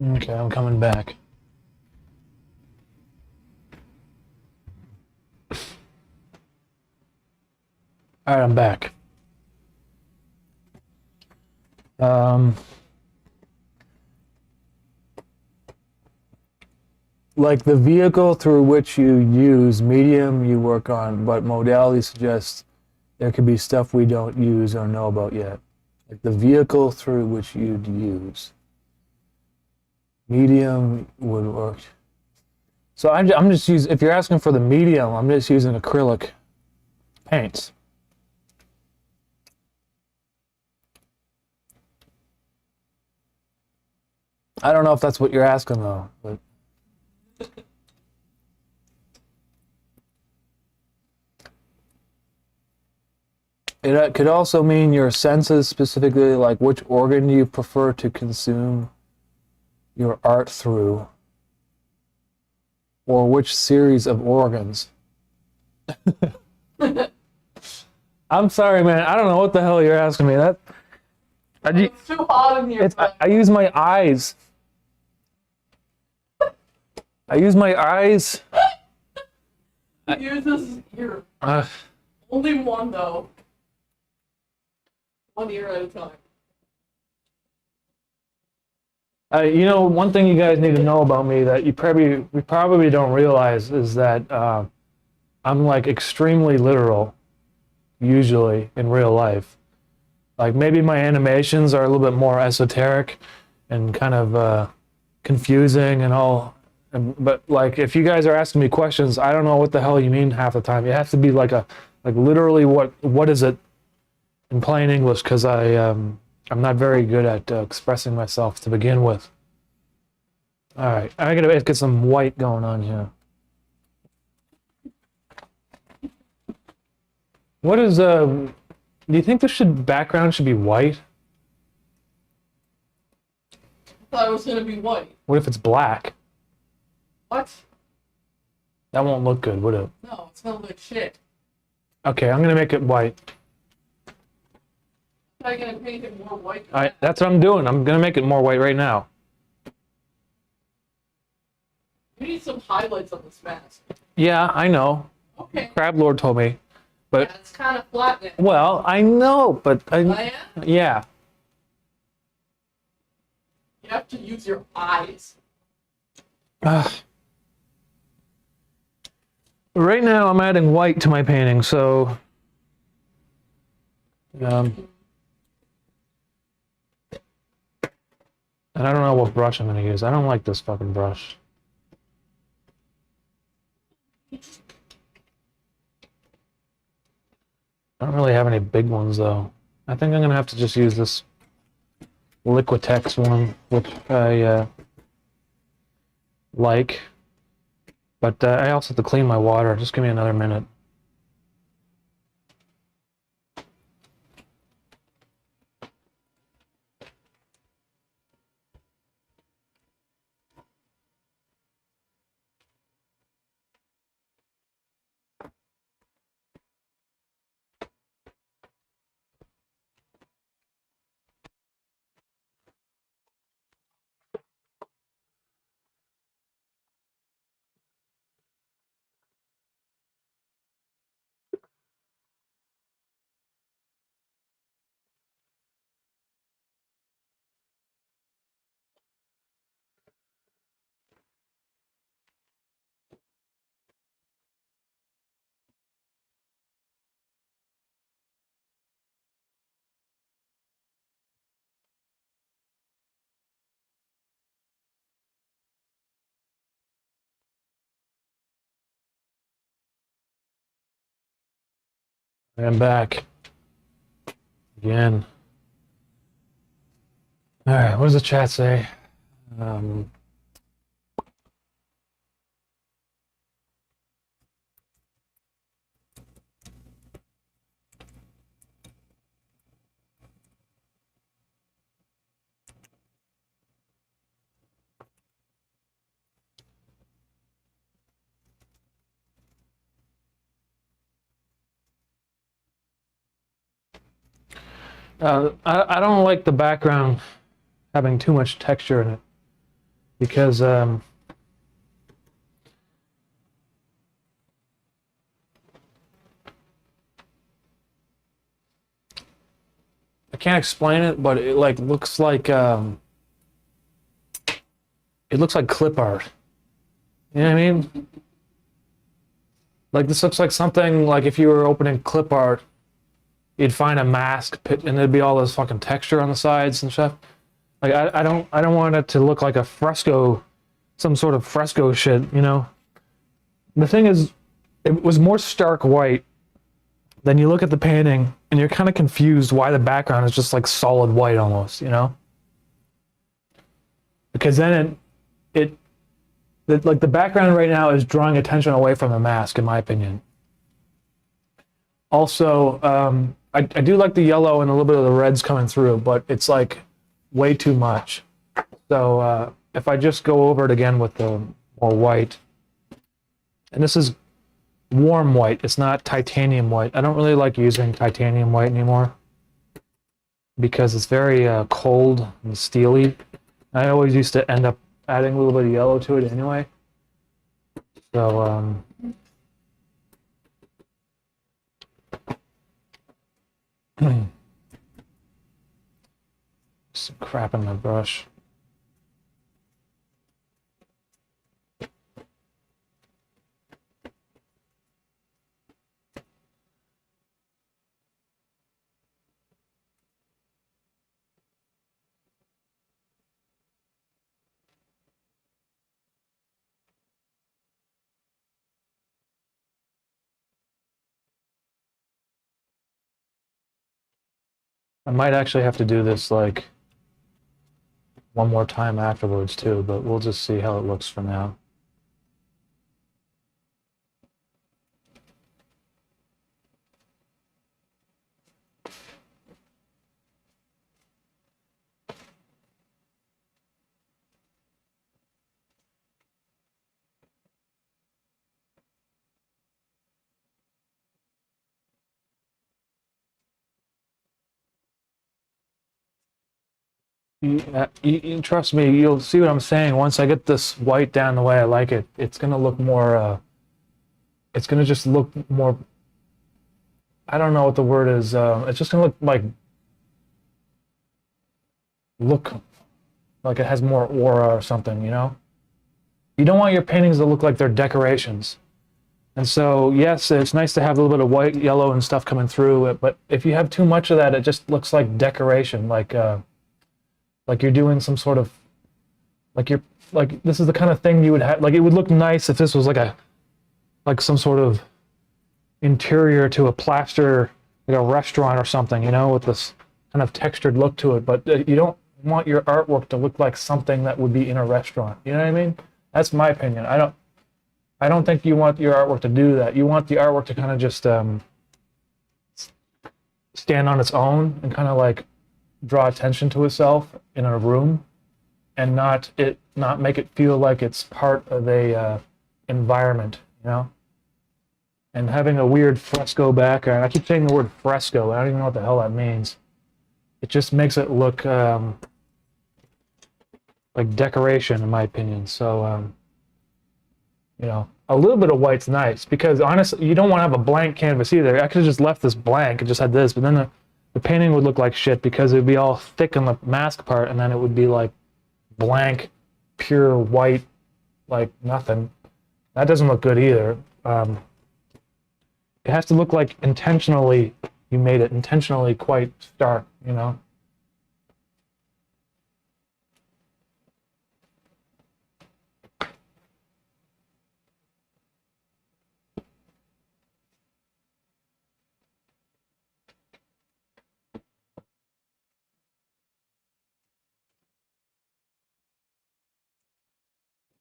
Okay, I'm coming back. All right, I'm back. Like the vehicle through which you use, medium you work on, but modality suggests there could be stuff we don't use or know about yet. Like the vehicle through which you'd use. Medium would work. So I'm just using, if you're asking for the medium, I'm just using acrylic paints. I don't know if that's what you're asking though, but It could also mean your senses, specifically like which organ you prefer to consume your art through, or which series of organs. I'm sorry, man. I don't know what the hell you're asking me. It's too hot in here. I use my eyes. I use my eyes. He uses ear. Uh, Only one though. One ear at a time. you know, one thing you guys need to know about me that we probably don't realize is that I'm like extremely literal, usually in real life. Like maybe my animations are a little bit more esoteric and kind of confusing and all. But like if you guys are asking me questions, I don't know what the hell you mean half the time. It has to be like literally what is it in plain English, because I'm not very good at expressing myself to begin with. All right, I gotta get some white going on here. What is do you think this background should be white? I thought it was gonna be white. What if it's black? What? That won't look good, would it? No, it smells like shit. Okay, I'm gonna make it white. I'm gonna paint it more white. All right, that's what I'm doing. I'm gonna make it more white right now. You need some highlights on this mask. Yeah, I know. Okay. Crab Lord told me. But Yeah, it's kind of flat now. well, I know, but Yeah? yeah. You have to use your eyes. Right now, I'm adding white to my painting, so and I don't know what brush I'm gonna use. I don't like this fucking brush. I don't really have any big ones though. I think I'm gonna have to just use this Liquitex one, which I like. But I also have to clean my water. Just give me another minute. I'm back again. All right, what does the chat say? I don't like the background having too much texture in it because I can't explain it, but it like looks like it looks like clip art. You know what I mean? Like this looks like something like if you were opening clip art, you'd find a mask and there'd be all this fucking texture on the sides and stuff. Like I don't want it to look like a fresco, some sort of fresco shit, you know? The thing is, it was more stark white. Then you look at the painting and you're kind of confused why the background is just like solid white almost, you know? Because then like the background right now is drawing attention away from the mask, in my opinion. Also, I do like the yellow and a little bit of the reds coming through, but it's like way too much. So if I just go over it again with the more white, and this is warm white, it's not titanium white. I don't really like using titanium white anymore because it's very cold and steely. I always used to end up adding a little bit of yellow to it anyway. So some crap in my brush. I might actually have to do this like one more time afterwards too, but we'll just see how it looks for now. You trust me, you'll see what I'm saying. Once I get this white down the way I like it, it's gonna look more, it's gonna just look more, I don't know what the word is, it's just gonna look like it has more aura or something, you know? You don't want your paintings to look like they're decorations. And so, yes, it's nice to have a little bit of white, yellow, and stuff coming through it, but if you have too much of that, it just looks like decoration, like you're doing some sort of, like this is the kind of thing you would have, like it would look nice if this was like some sort of interior to a plaster, like a restaurant or something, you know, with this kind of textured look to it, but you don't want your artwork to look like something that would be in a restaurant, you know what I mean? That's my opinion. I don't think you want your artwork to do that. You want the artwork to kind of just stand on its own and kind of like draw attention to itself in a room, and not make it feel like it's part of a environment, you know. And having a weird fresco background. I keep saying the word fresco. I don't even know what the hell that means. It just makes it look like decoration, in my opinion. So you know, a little bit of white's nice because honestly, you don't want to have a blank canvas either. I could have just left this blank and just had this, but then the painting would look like shit because it would be all thick on the mask part, and then it would be like blank, pure white, like nothing. That doesn't look good either. It has to look like intentionally, you made it intentionally quite stark, you know?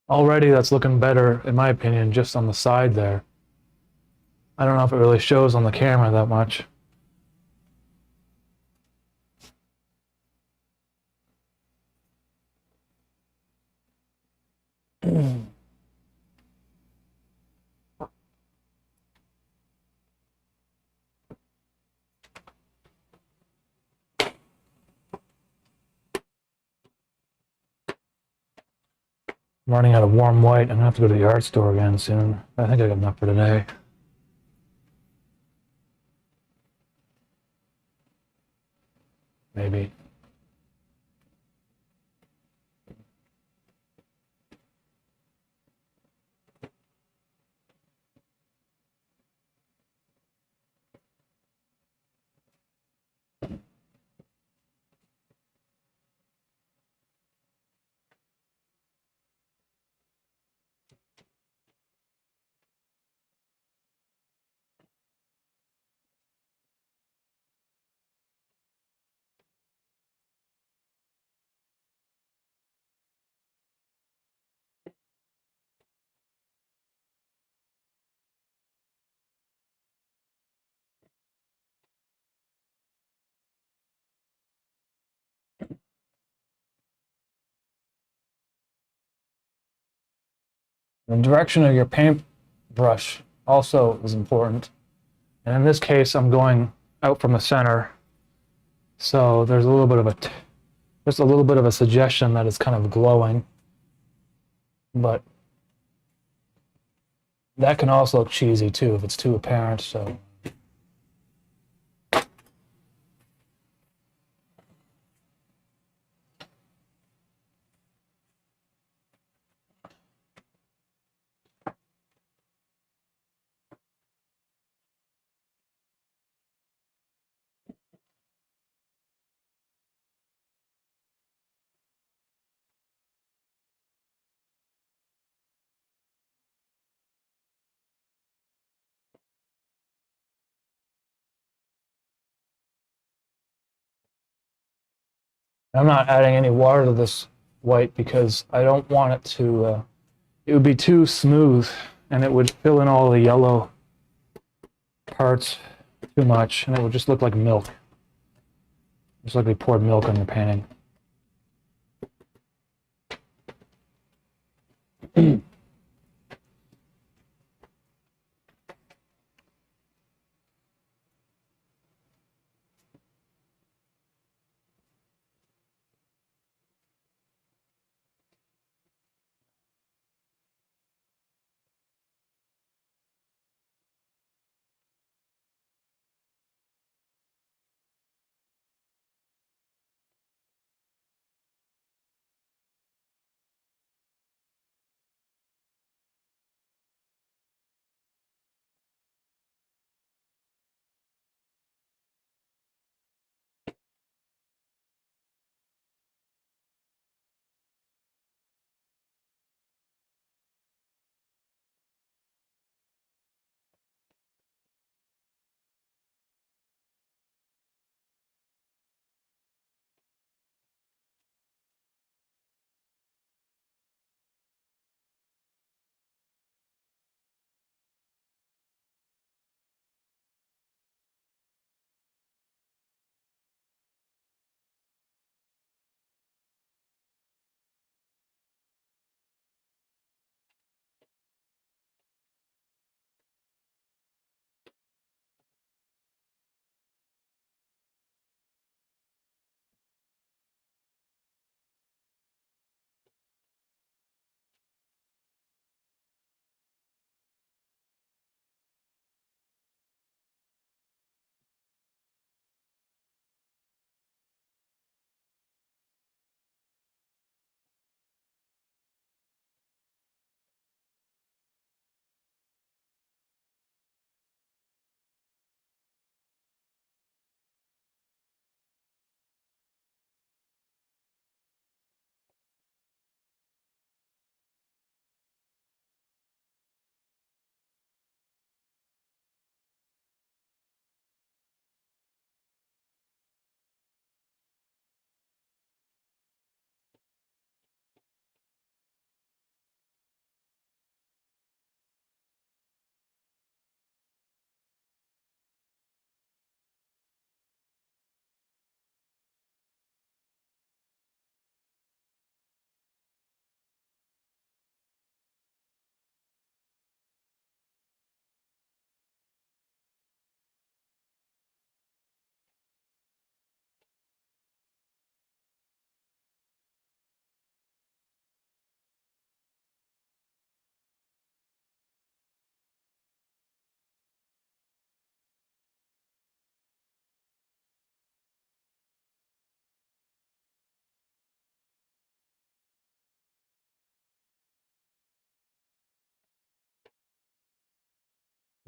Already that's looking better, in my opinion, just on the side there. I don't know if it really shows on the camera that much. I'm running out of warm white. I'm gonna have to go to the art store again soon. I think I got enough for today. Maybe. The direction of your paintbrush also is important. And in this case, I'm going out from the center. So there's a little bit of just a little bit of a suggestion that it's kind of glowing. But that can also look cheesy too if it's too apparent, so. I'm not adding any water to this white because I don't want it to, it would be too smooth and it would fill in all the yellow parts too much and it would just look like milk. Just like they poured milk on your painting.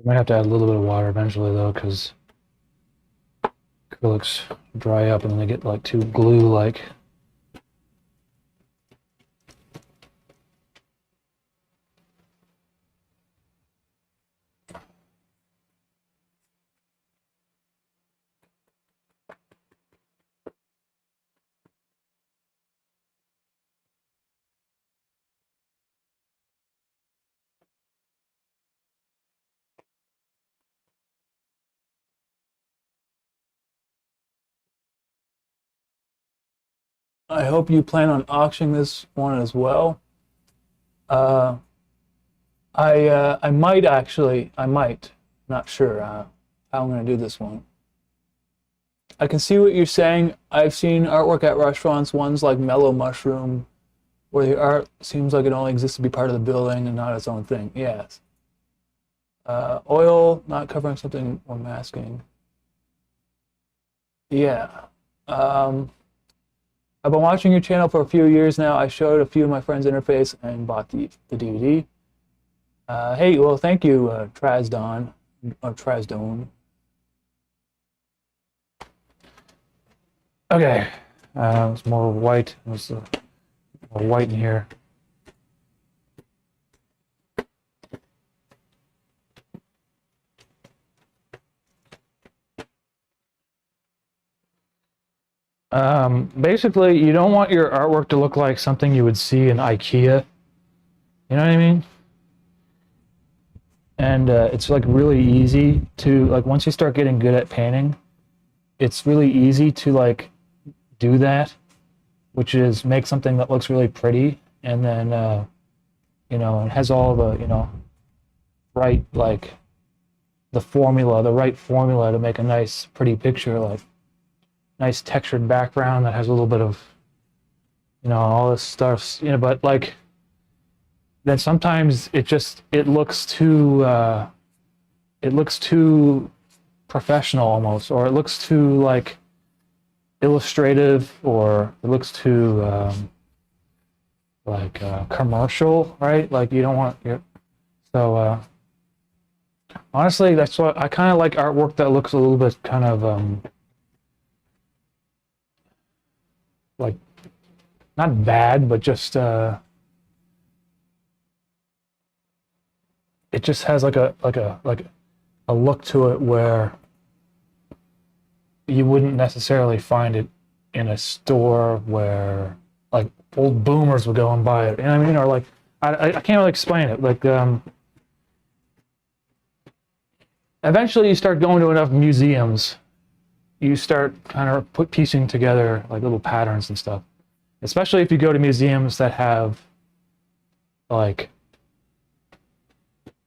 You might have to add a little bit of water eventually though, because acrylics dry up and they get like too glue-like. I hope you plan on auctioning this one as well. I might actually, not sure how I'm gonna do this one. I can see what you're saying. I've seen artwork at restaurants, ones like Mellow Mushroom, where the art seems like it only exists to be part of the building and not its own thing. Yes. Oil, not covering something or masking. Yeah. I've been watching your channel for a few years now. I showed a few of my friends interface and bought the DVD. Hey, well, thank you, Trasdon, or Trasdone. Okay, it's more white. There's more white in here. Basically, you don't want your artwork to look like something you would see in IKEA. You know what I mean? And it's like really easy to, like, once you start getting good at painting, it's really easy to like do that, which is make something that looks really pretty, and then you know, it has all the, you know, right, like the right formula to make a nice pretty picture, like nice textured background that has a little bit of, you know, all this stuff, you know, but like then sometimes it looks too professional almost, or it looks too like illustrative, or it looks too like commercial, right? Like you don't want your, so honestly, that's what I kind of like, artwork that looks a little bit kind of like not bad, but just it just has like a look to it where you wouldn't necessarily find it in a store where like old boomers would go and buy it. You know what I mean? Or like I can't really explain it. Like eventually you start going to enough museums, you start kind of piecing together like little patterns and stuff. Especially if you go to museums that have like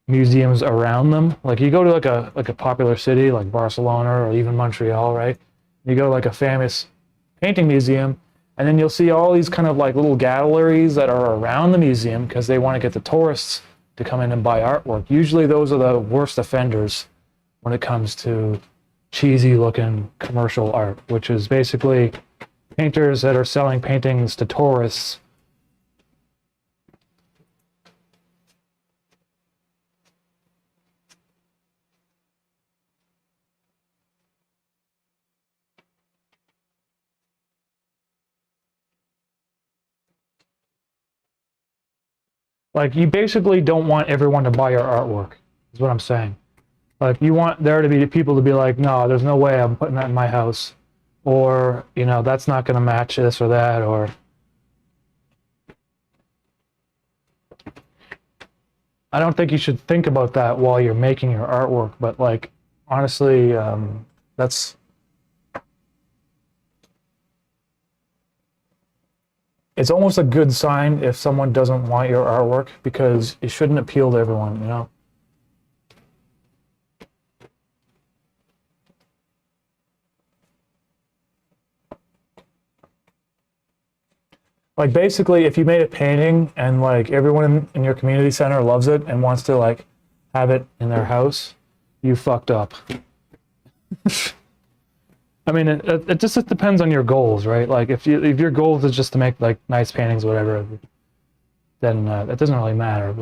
museums around them. Like you go to like a popular city like Barcelona or even Montreal, right? You go to like a famous painting museum, and then you'll see all these kind of like little galleries that are around the museum because they want to get the tourists to come in and buy artwork. Usually those are the worst offenders when it comes to cheesy looking commercial art, which is basically painters that are selling paintings to tourists. Like you basically don't want everyone to buy your artwork, is what I'm saying. Like you want there to be people to be like, no, there's no way I'm putting that in my house, or you know, that's not going to match this or that, or I don't think you should think about that while you're making your artwork. But like honestly, that's it's almost a good sign if someone doesn't want your artwork, because it shouldn't appeal to everyone, you know. Like basically, if you made a painting and like everyone in your community center loves it and wants to like have it in their house, you fucked up. I mean, it just depends on your goals, right? Like if your goal is just to make like nice paintings, or whatever, then that doesn't really matter.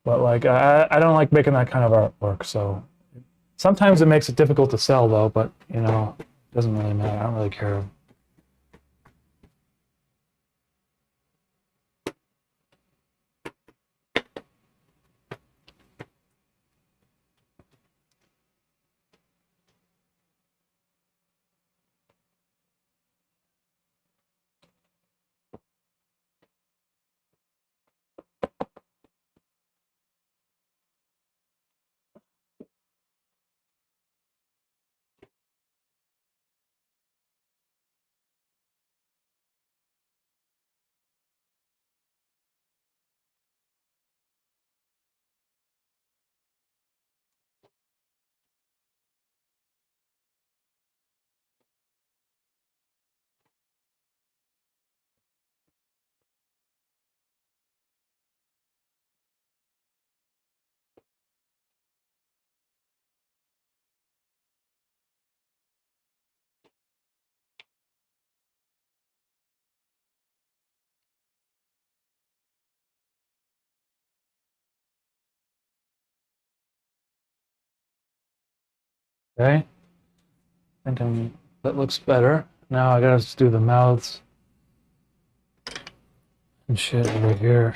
But like I don't like making that kind of artwork, so sometimes it makes it difficult to sell though. But you know, it doesn't really matter. I don't really care. Okay, that looks better. Now I gotta just do the mouths and shit over here.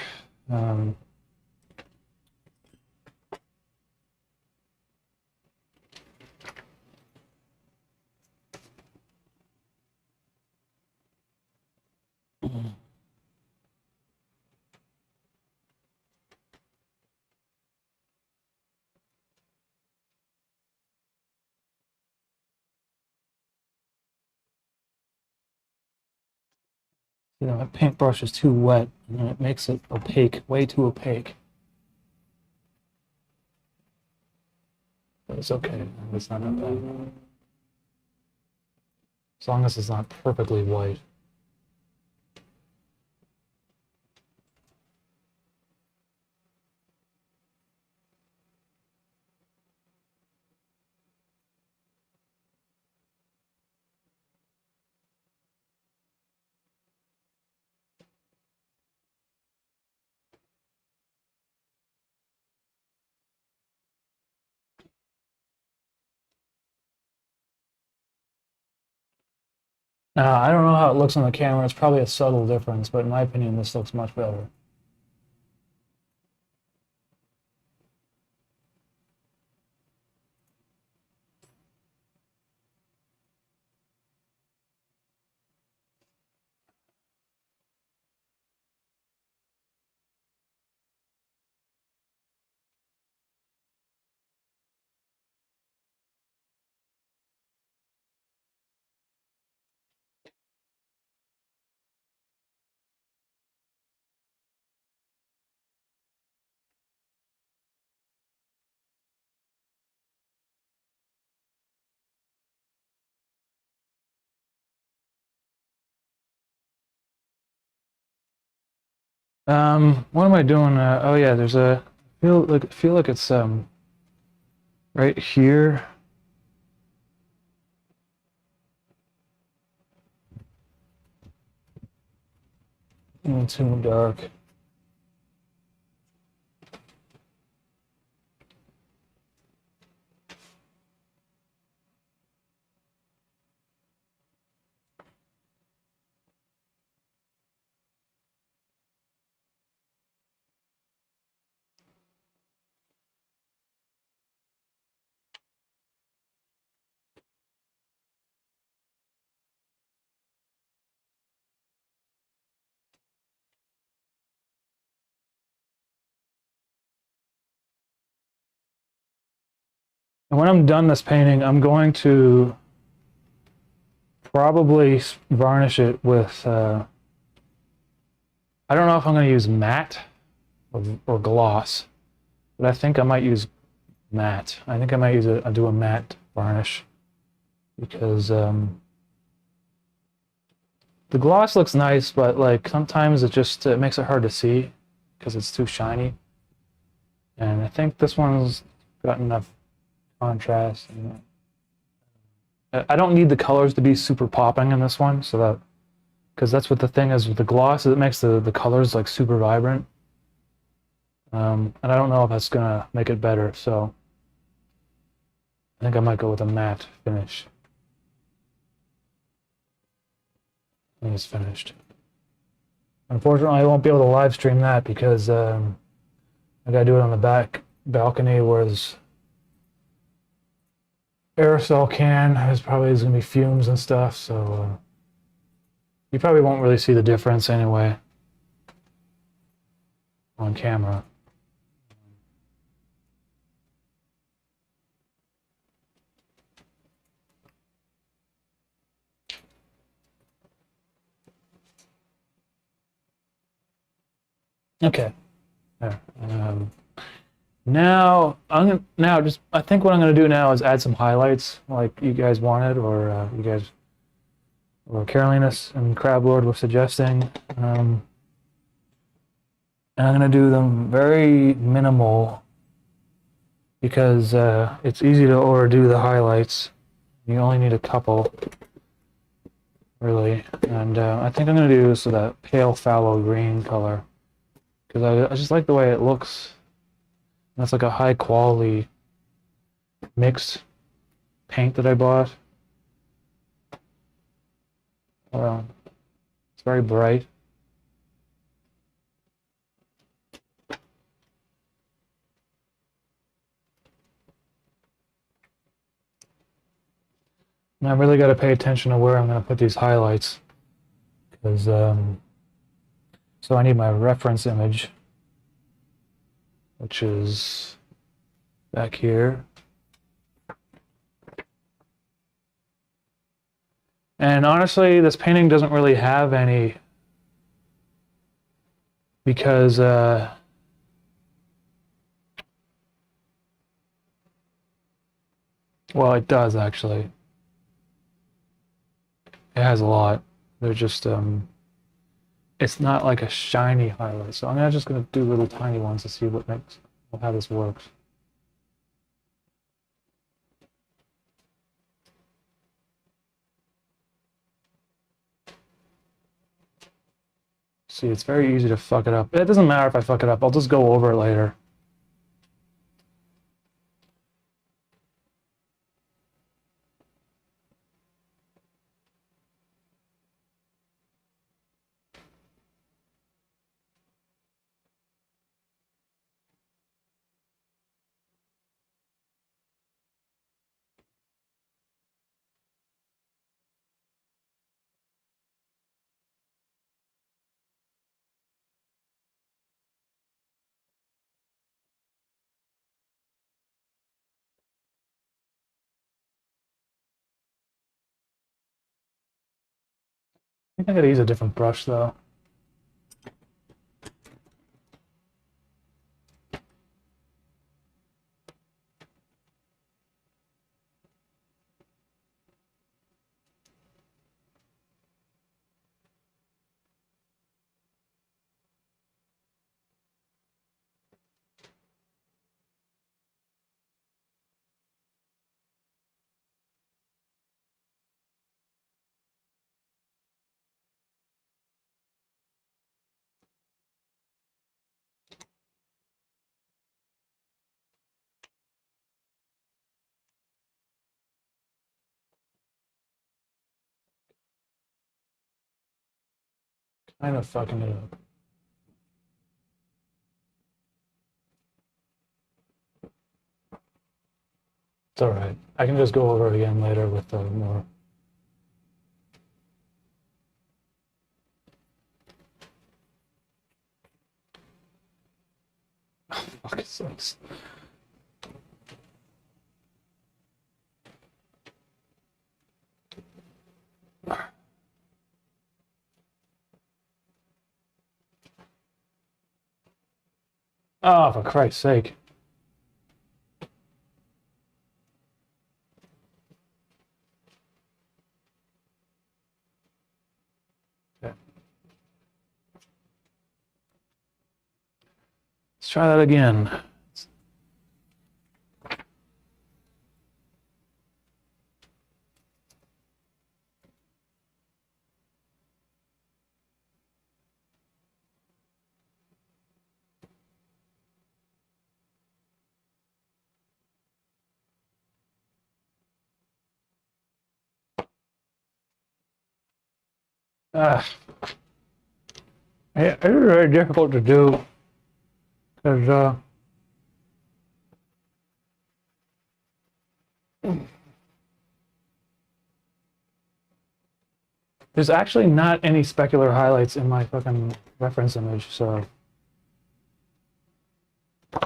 You know, my paintbrush is too wet, and it makes it opaque, way too opaque. But it's okay, it's not that bad. As long as it's not perfectly white. I don't know how it looks on the camera. It's probably a subtle difference, but in my opinion, this looks much better. What am I doing? Oh yeah, there's a feel like it's right here. Too dark. And when I'm done this painting, I'm going to probably varnish it with, I don't know if I'm going to use matte or gloss, but I think I might use matte. I think I might do a matte varnish because the gloss looks nice, but like sometimes it makes it hard to see because it's too shiny. And I think this one's got enough contrast. I don't need the colors to be super popping in this one, so that because that's what the thing is with the gloss, is it makes the colors like super vibrant. And I don't know if that's gonna make it better, so I think I might go with a matte finish. When it's finished. Unfortunately, I won't be able to live stream that because I gotta do it on the back balcony where there's aerosol can. There's gonna be fumes and stuff, so you probably won't really see the difference anyway on camera. Okay. There. Now I think what I'm gonna do now is add some highlights like you guys wanted, or you guys, or Carolinas and Crab Lord were suggesting. And I'm gonna do them very minimal because it's easy to overdo the highlights. You only need a couple, really. And I think I'm gonna do this with that pale fallow green color because I just like the way it looks. That's like a high quality mix paint that I bought. It's very bright. And I really got to pay attention to where I'm going to put these highlights, because so I need my reference image, which is back here. And honestly, this painting doesn't really have any, because well, it does actually. It has a lot. They're just it's not like a shiny highlight. So I'm just gonna do little tiny ones to see how this works. See, it's very easy to fuck it up. It doesn't matter if I fuck it up. I'll just go over it later. I think I gotta use a different brush though. Kind of fucking it up. It's alright. I can just go over it again later with more. Fuck, it sucks. Oh, for Christ's sake. Okay. Let's try that again. It's very difficult to do because there's actually not any specular highlights in my fucking reference image, so I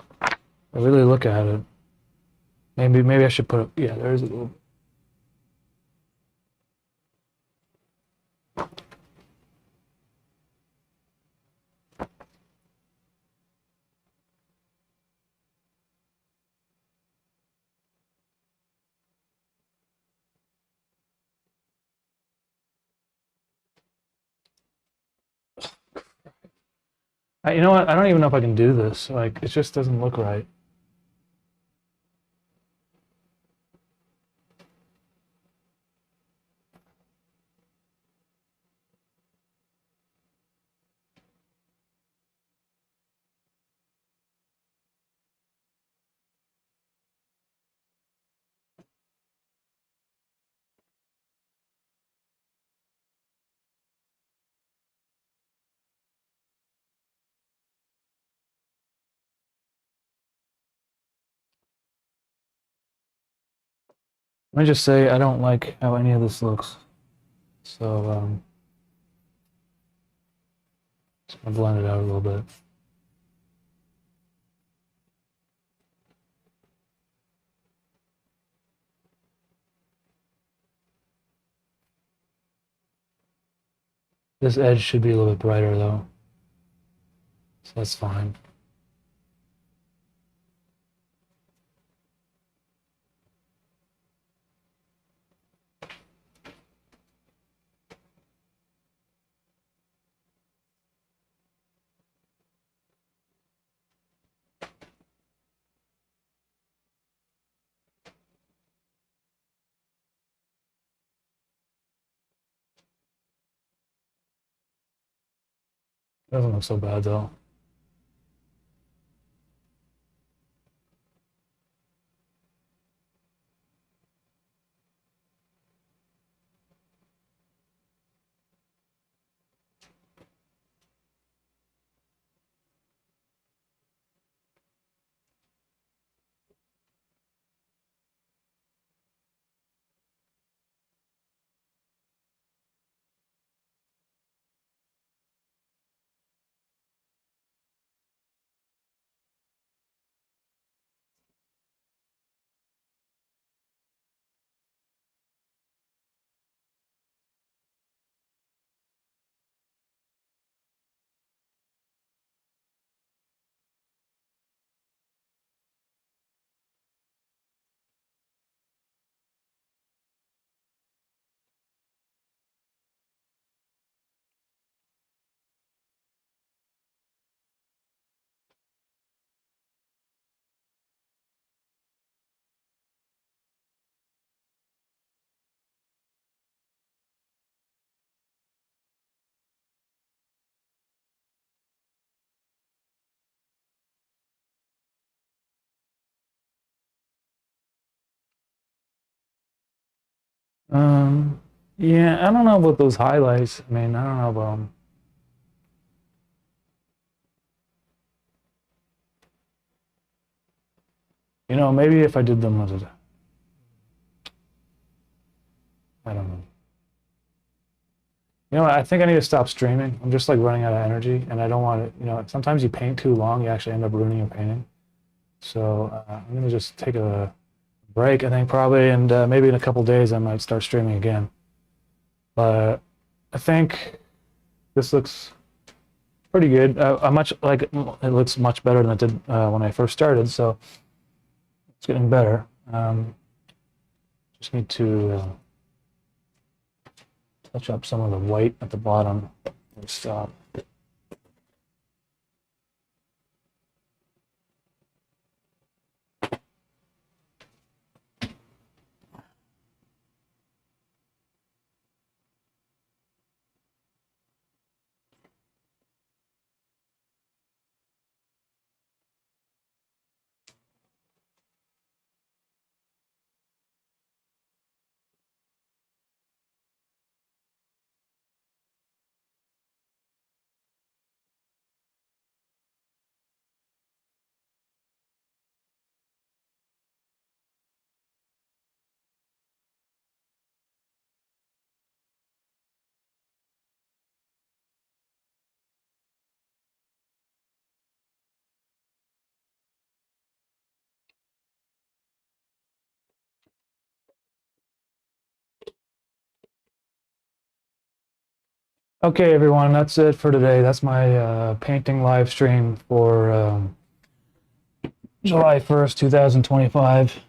really look at it. Maybe I should put yeah, there's a little. You know what? I don't even know if I can do this. Like, it just doesn't look right. Let me just say I don't like how any of this looks. So just gonna blend it out a little bit. This edge should be a little bit brighter though, so that's fine. Doesn't look so bad though. Yeah, I don't know about those highlights. I mean, I don't know about them. You know, maybe if I did them as a, I don't know. You know, I think I need to stop streaming. I'm just like running out of energy, and I don't want to. You know, sometimes you paint too long, you actually end up ruining your painting. So I'm gonna just take a break, I think probably, and maybe in a couple days I might start streaming again. But I think this looks pretty good. I much like it looks much better than it did when I first started. So it's getting better. Just need to touch up some of the white at the bottom and stop. Okay, everyone, that's it for today. That's my painting live stream for July 1st, 2025.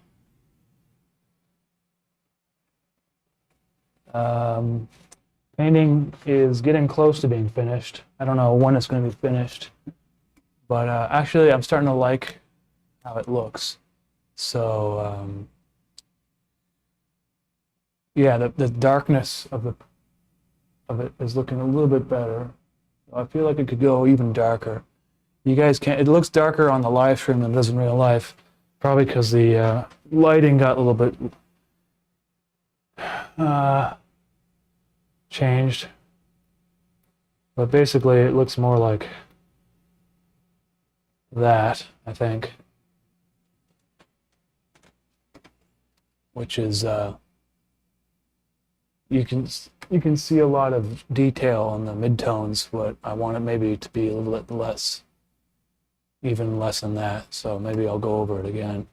Painting is getting close to being finished. I don't know when it's going to be finished, but actually I'm starting to like how it looks. So yeah, the darkness of it is looking a little bit better. I feel like it could go even darker. You guys can't. It looks darker on the live stream than it does in real life, probably because the lighting got a little bit changed. But basically, it looks more like that, I think. which is you can see a lot of detail on the midtones, but I want it maybe to be a little bit less, even less than that. So maybe I'll go over it again.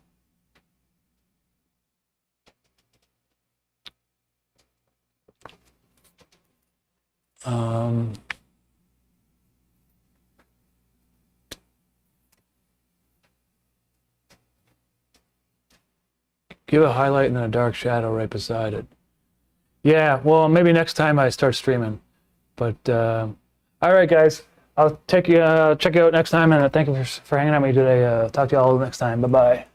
Give a highlight and then a dark shadow right beside it. Yeah, well, maybe next time I start streaming. But all right, guys, I'll check you out next time, and thank you for hanging out with me today. Talk to you all next time. Bye bye.